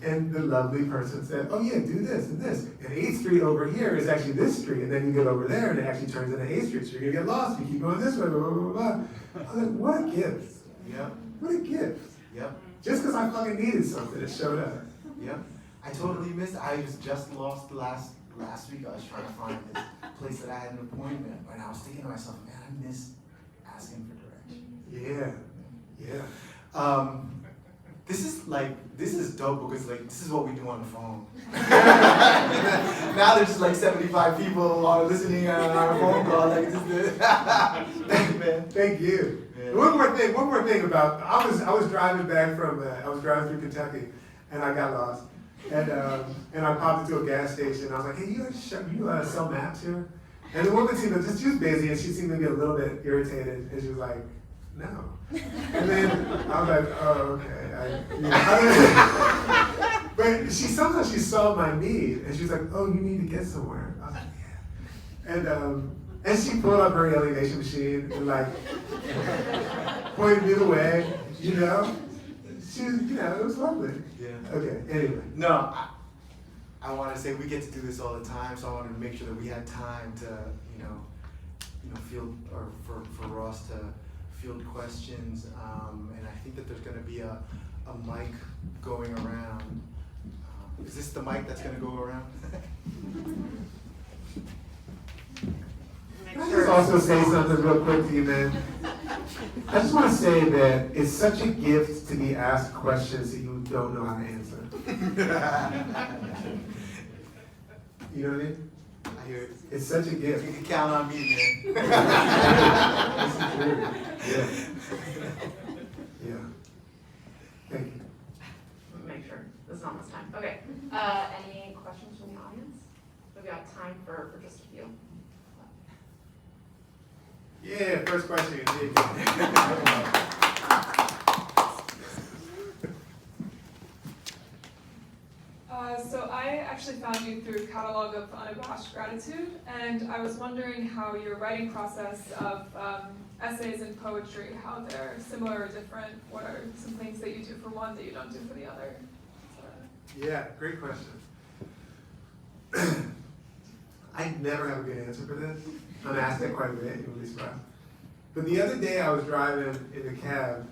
Speaker 2: And the lovely person said, oh yeah, do this and this. And 8th Street over here is actually this street, and then you get over there and it actually turns into 8th Street. So you're gonna get lost, you keep going this way, blah, blah, blah, blah. I was like, what a gift.
Speaker 3: Yep.
Speaker 2: What a gift.
Speaker 3: Yep.
Speaker 2: Just because I fucking needed something, it showed up.
Speaker 3: Yep. I totally missed. I was just lost last week. I was trying to find this place that I had an appointment, and I was thinking to myself, man, I miss asking for directions.
Speaker 2: Yeah.
Speaker 3: This is dope because this is what we do on the phone. Now there's just 75 people are listening on our phone call. Thank you, man.
Speaker 2: Thank you.
Speaker 3: Yeah.
Speaker 2: One more thing about I was driving back from I was driving through Kentucky and I got lost and I popped into a gas station. I was like, hey, you sell maps here? And the woman she was busy and she seemed to be a little bit irritated and she was like, no. And then I was like, oh, okay. But somehow she saw my need and she was like, oh, you need to get somewhere. I was like, yeah. And she pulled up her alienation machine and pointed me the way, She was, it was lovely.
Speaker 3: Yeah.
Speaker 2: Okay, anyway.
Speaker 3: No, I want to say we get to do this all the time, so I wanted to make sure that we had time to, field, or for Ross to field questions, and I think that there's going to be a mic going around. Is this the mic that's going to go around?
Speaker 2: Can I just also say something real quick to you, man? I just want to say that it's such a gift to be asked questions that you don't know how to answer. You know what I mean?
Speaker 3: I hear it.
Speaker 2: It's such a gift.
Speaker 3: You can count on me, man.
Speaker 2: This is true. Yeah. Yeah. Thank you.
Speaker 1: Make sure this is almost time. Okay. Any questions from the audience? We've got time for just a few.
Speaker 2: Yeah, first question.
Speaker 4: So I actually found you through Catalog of Unabashed Gratitude, and I was wondering how your writing process of essays and poetry, how they're similar or different. What are some things that you do for one that you don't do for the other?
Speaker 2: Yeah, great question. I never have a good answer for this. I'm asked that quite a bit, you'll be surprised. But the other day I was driving in a cab.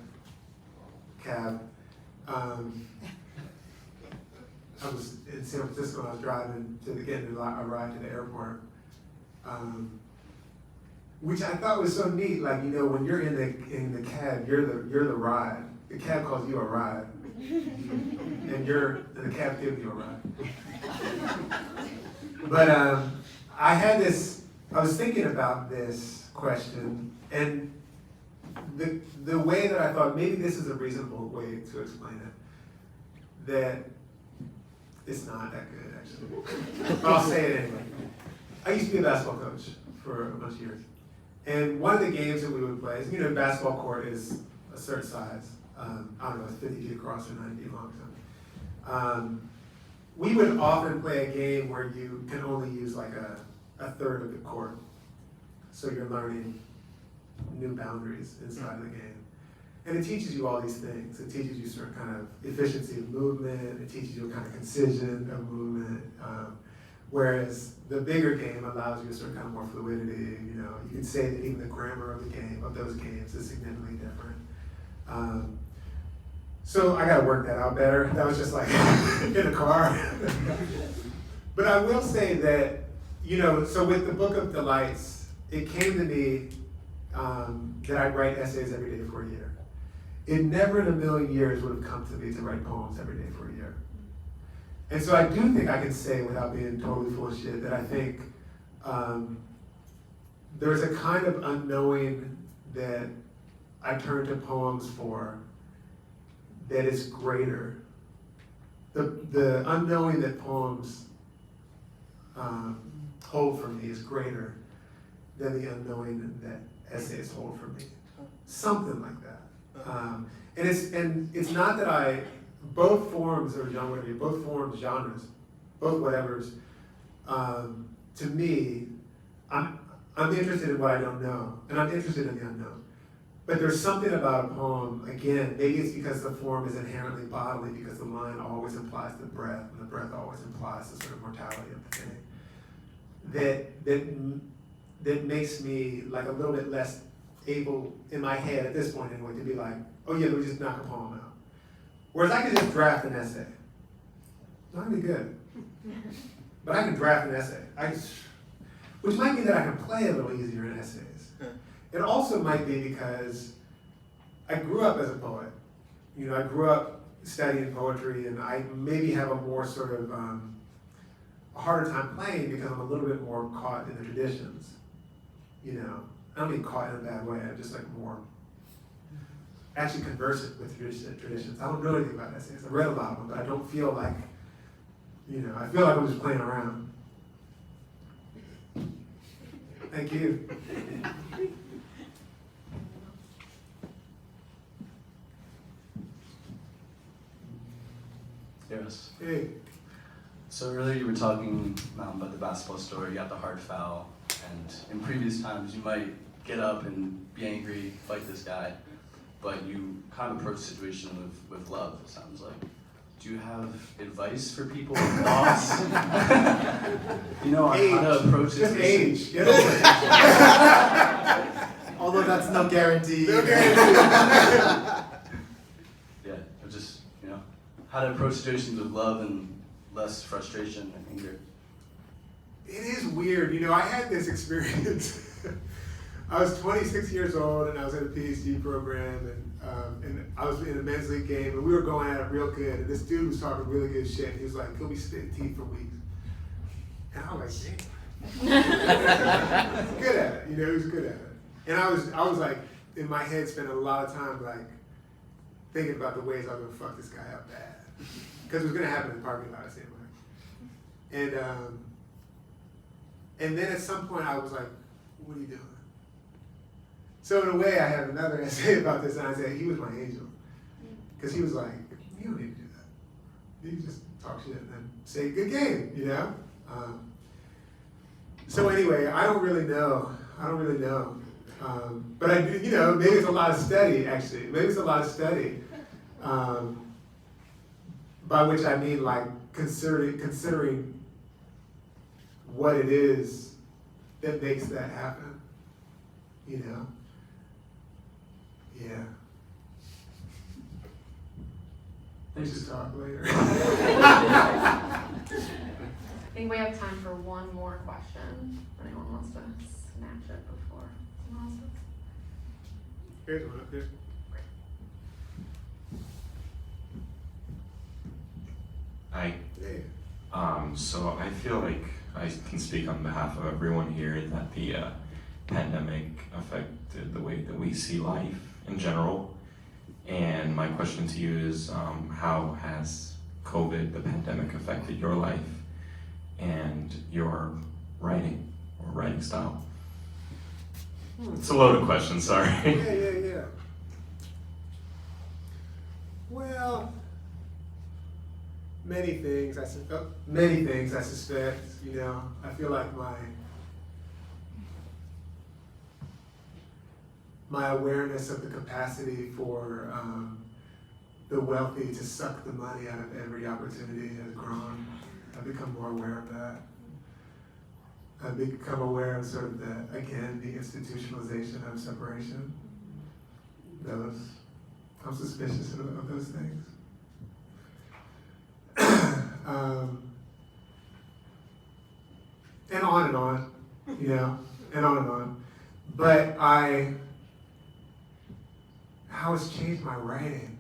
Speaker 2: I was in San Francisco. I was driving to getting a ride to the airport, which I thought was so neat. Like, when you're in the cab, you're the ride. The cab calls you a ride, and the cab gives you a ride. But I was thinking about this question, and the way that I thought maybe this is a reasonable way to explain it, that it's not that good actually. But I'll say it anyway. I used to be a basketball coach for a bunch of years. And one of the games that we would play is, the basketball court is a certain size. I don't know, it's 50 feet across or 90 feet long or something. We would often play a game where you can only use like a third of the court. So you're learning new boundaries inside of the game. And it teaches you all these things. It teaches you certain kind of efficiency of movement. It teaches you a kind of concision of movement. Whereas the bigger game allows you a certain kind of more fluidity. You can say that even the grammar of those games is significantly different. So I got to work that out better. That was just like in a car. But I will say that, so with the Book of Delights, it came to me that I'd write essays every day for a year. It never in a million years would have come to me to write poems every day for a year. And so I do think I can say, without being totally full of shit, that I think there's a kind of unknowing that I turn to poems for that is greater. The unknowing that poems hold for me is greater than the unknowing that essays hold for me. Something like that. And it's not that both forms or genres, both whatevers, to me, I'm interested in what I don't know, and I'm interested in the unknown. But there's something about a poem, again, maybe it's because the form is inherently bodily, because the line always implies the breath, and the breath always implies the sort of mortality of the thing, that makes me like a little bit less able, in my head at this point anyway, to be like, oh yeah, let me just knock a poem out. Whereas I can just draft an essay. It's not gonna be good. But I can draft an essay. Which might mean that I can play a little easier in essays. It also might be because I grew up as a poet. I grew up studying poetry, and I maybe have a more sort of a harder time playing because I'm a little bit more caught in the traditions. I don't mean caught in a bad way. I'm just like more actually conversant with traditions. I don't know anything about essays. I read a lot of them, but I don't feel like, I feel like I'm just playing around. Thank you.
Speaker 5: Yes.
Speaker 2: Hey.
Speaker 5: So earlier you were talking about the basketball story, you got the hard foul, and in previous times you might get up and be angry, fight this guy, but you kind of approach the situation with love, it sounds like. Do you have advice for people with loss? On how to approach
Speaker 2: Just
Speaker 5: it?
Speaker 2: age. Get over it.
Speaker 6: Although that's no guarantee.
Speaker 2: No guarantee.
Speaker 5: Yeah, just, how to approach situations with love and less frustration and anger.
Speaker 2: It is weird. I had this experience. I was 26 years old, and I was in a PhD program, and I was in a men's league game, and we were going at it real good. And this dude was talking really good shit. And he was like, "He'll be spitting teeth for weeks." And I was like, "Damn." He's good at it, he was good at it. And I was like, in my head, spending a lot of time like thinking about the ways I was gonna fuck this guy up bad, because it was gonna happen in the parking lot, same way. And then at some point, I was like, "What are you doing?" So in a way, I have another essay about this, and I said he was my angel, because he was like, "You don't need to do that. You just talk shit and then say good game, So anyway, I don't really know. But I do, maybe it's a lot of study, actually. Maybe it's a lot of study, by which I mean like considering what it is that makes that happen, Yeah. We should talk later.
Speaker 1: I think we have time for one more question. If anyone wants to snatch it before.
Speaker 2: Here's one up there.
Speaker 6: Hi.
Speaker 2: Yeah.
Speaker 6: So I feel like I can speak on behalf of everyone here that the pandemic affected the way that we see life in general. And my question to you is, how has COVID, the pandemic, affected your life and your writing or writing style? It's a loaded question, sorry.
Speaker 2: Yeah. Well, many things I suspect. You know, I feel like my awareness of the capacity for the wealthy to suck the money out of every opportunity has grown. I've become more aware of that. I've become aware of sort of the institutionalization of separation. I'm suspicious of those things. And on, you know, and on. But how it's changed my writing?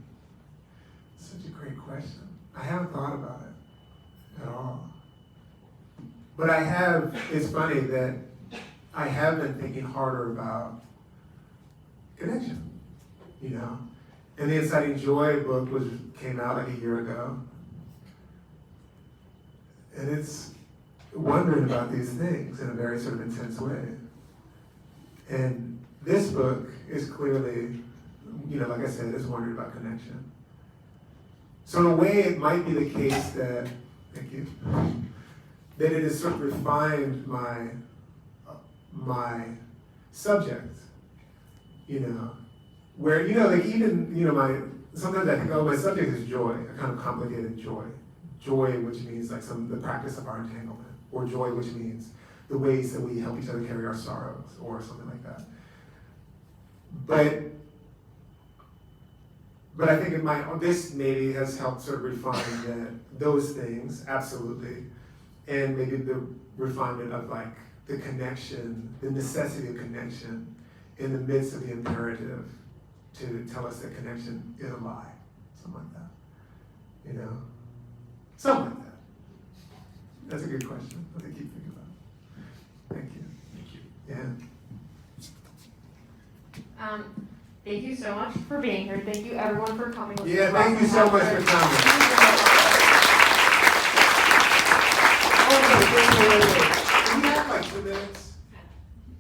Speaker 2: Such a great question. I haven't thought about it at all. But it's funny that I have been thinking harder about connection, you know? And the Inciting Joy book came out like a year ago. And it's wondering about these things in a very sort of intense way. And this book is clearly, you know, like I said, it's wondering about connection. So in a way, it might be the case that, thank you, that it has sort of refined my subject, you know, where, you know, like even, you know, sometimes I think, oh, my subject is joy, a kind of complicated joy. Joy, which means like the practice of our entanglement, or joy, which means the ways that we help each other carry our sorrows, or something like that. But I think this maybe has helped sort of refine those things, absolutely, and maybe the refinement of like the connection, the necessity of connection in the midst of the imperative to tell us that connection is a lie, something like that, you know? Something like that. That's a good question that I keep thinking about. Thank you.
Speaker 6: Thank you.
Speaker 2: Yeah.
Speaker 7: Thank you so much for being here. Thank you everyone for coming.
Speaker 2: Yeah, thank you so much for coming. Wait. We have like 2 minutes.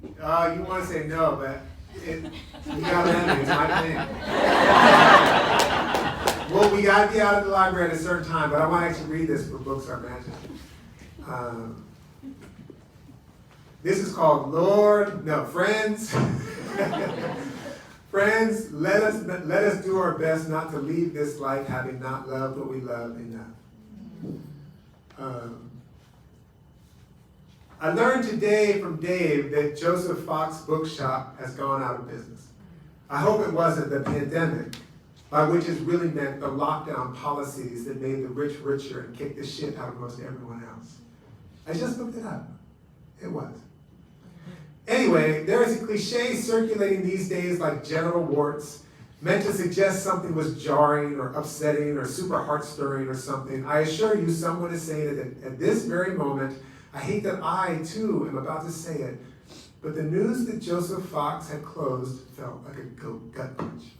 Speaker 2: You want to say no, but you got to end it. It's my thing. Well, we got to be out of the library at a certain time, but I want to actually read this for Books Are Magic. This is called Friends. Friends, let us do our best not to leave this life having not loved what we love enough. I learned today from Dave that Joseph Fox Bookshop has gone out of business. I hope it wasn't the pandemic, by which is really meant the lockdown policies that made the rich richer and kicked the shit out of most everyone else. I just looked it up. It was. Anyway, there is a cliche circulating these days like genital warts, meant to suggest something was jarring or upsetting or super heart-stirring or something. I assure you someone is saying it at this very moment. I hate that I, too, am about to say it, but the news that Joseph Fox had closed felt like a gut punch.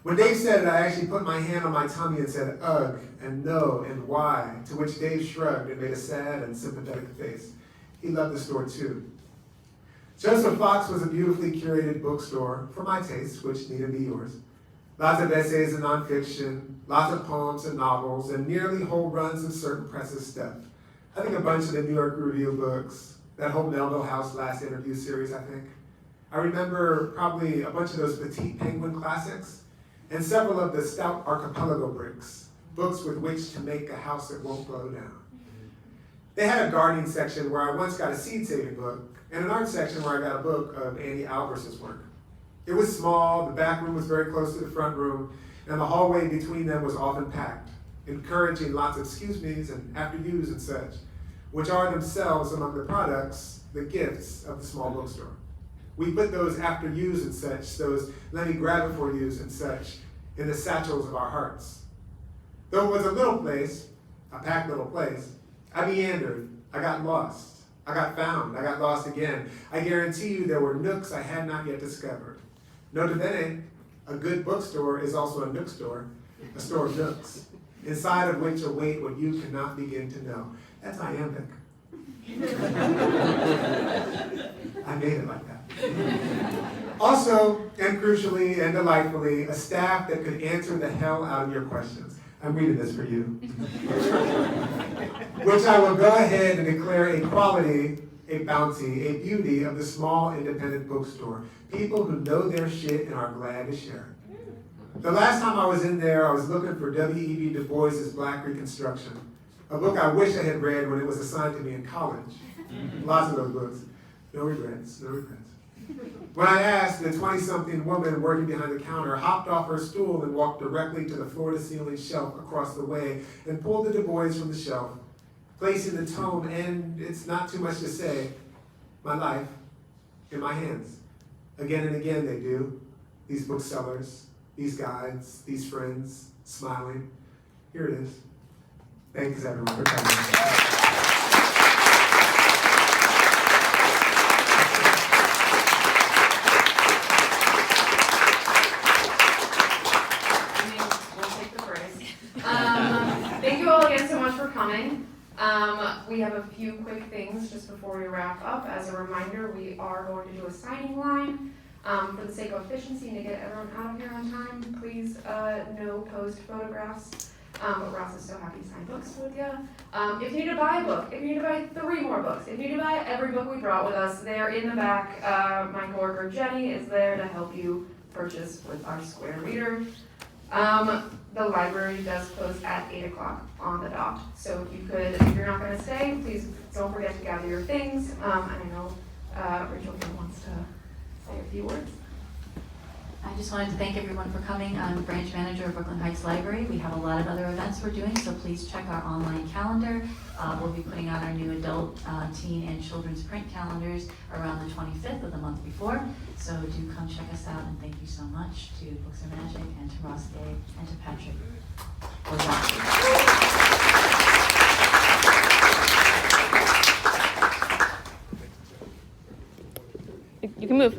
Speaker 2: When Dave said it, I actually put my hand on my tummy and said, ugh, and no, and why, to which Dave shrugged and made a sad and sympathetic face. He loved the store, too. Joseph Fox was a beautifully curated bookstore, for my taste, which need to be yours. Lots of essays and nonfiction, lots of poems and novels, and nearly whole runs of certain presses stuff. I think a bunch of the New York Review books, that whole Melville House Last Interview series, I think. I remember probably a bunch of those Petite Penguin classics, and several of the Stout Archipelago bricks, books with which to make a house that won't blow down. They had a gardening section where I once got a seed-saving book, and an art section where I got a book of Andy Albers's work. It was small, the back room was very close to the front room, and the hallway between them was often packed, encouraging lots of excuse me's and after yous and such, which are themselves among the products, the gifts of the small bookstore. We put those after yous and such, those let me grab it for yous and such, in the satchels of our hearts. Though it was a little place, a packed little place, I meandered, I got lost, I got found, I got lost again. I guarantee you there were nooks I had not yet discovered. Nota bene, a good bookstore is also a nook store, a store of nooks, inside of which await what you cannot begin to know. That's iambic. I made it like that. Also, and crucially and delightfully, a staff that could answer the hell out of your questions. I'm reading this for you. Which I will go ahead and declare a quality, a bounty, a beauty of the small independent bookstore. People who know their shit and are glad to share it. The last time I was in there, I was looking for W.E.B. Du Bois' Black Reconstruction, a book I wish I had read when it was assigned to me in college. Lots of those books. No regrets, no regrets. When I asked, the 20-something woman working behind the counter hopped off her stool and walked directly to the floor-to-ceiling shelf across the way and pulled the Du Bois from the shelf, placing the tome and, it's not too much to say, my life in my hands. Again and again they do, these booksellers, these guides, these friends, smiling. Here it is. Thanks everyone for coming.
Speaker 7: Thank you all again so much for coming. We have a few quick things just before we wrap up. As a reminder, we are going to do a signing line. For the sake of efficiency and to get everyone out of here on time, please no posed photographs. But Ross is so happy to sign books with you. If you need to buy a book, if you need to buy 3 more books, if you need to buy every book we brought with us, they're in the back. My coworker Jenny is there to help you purchase with our Square Reader. The library does close at 8 o'clock on the dot. So if you're not going to stay, please don't forget to gather your things. And I know Rachel wants to say a few words.
Speaker 8: I just wanted to thank everyone for coming. I'm branch manager of Brooklyn Heights Library. We have a lot of other events we're doing, so please check our online calendar. We'll be putting out our new adult, teen, and children's print calendars around the 25th of the month before. So do come check us out, and thank you so much to Books Are Magic, and to Ross Day, and to Patrick Rosal.
Speaker 7: You can move.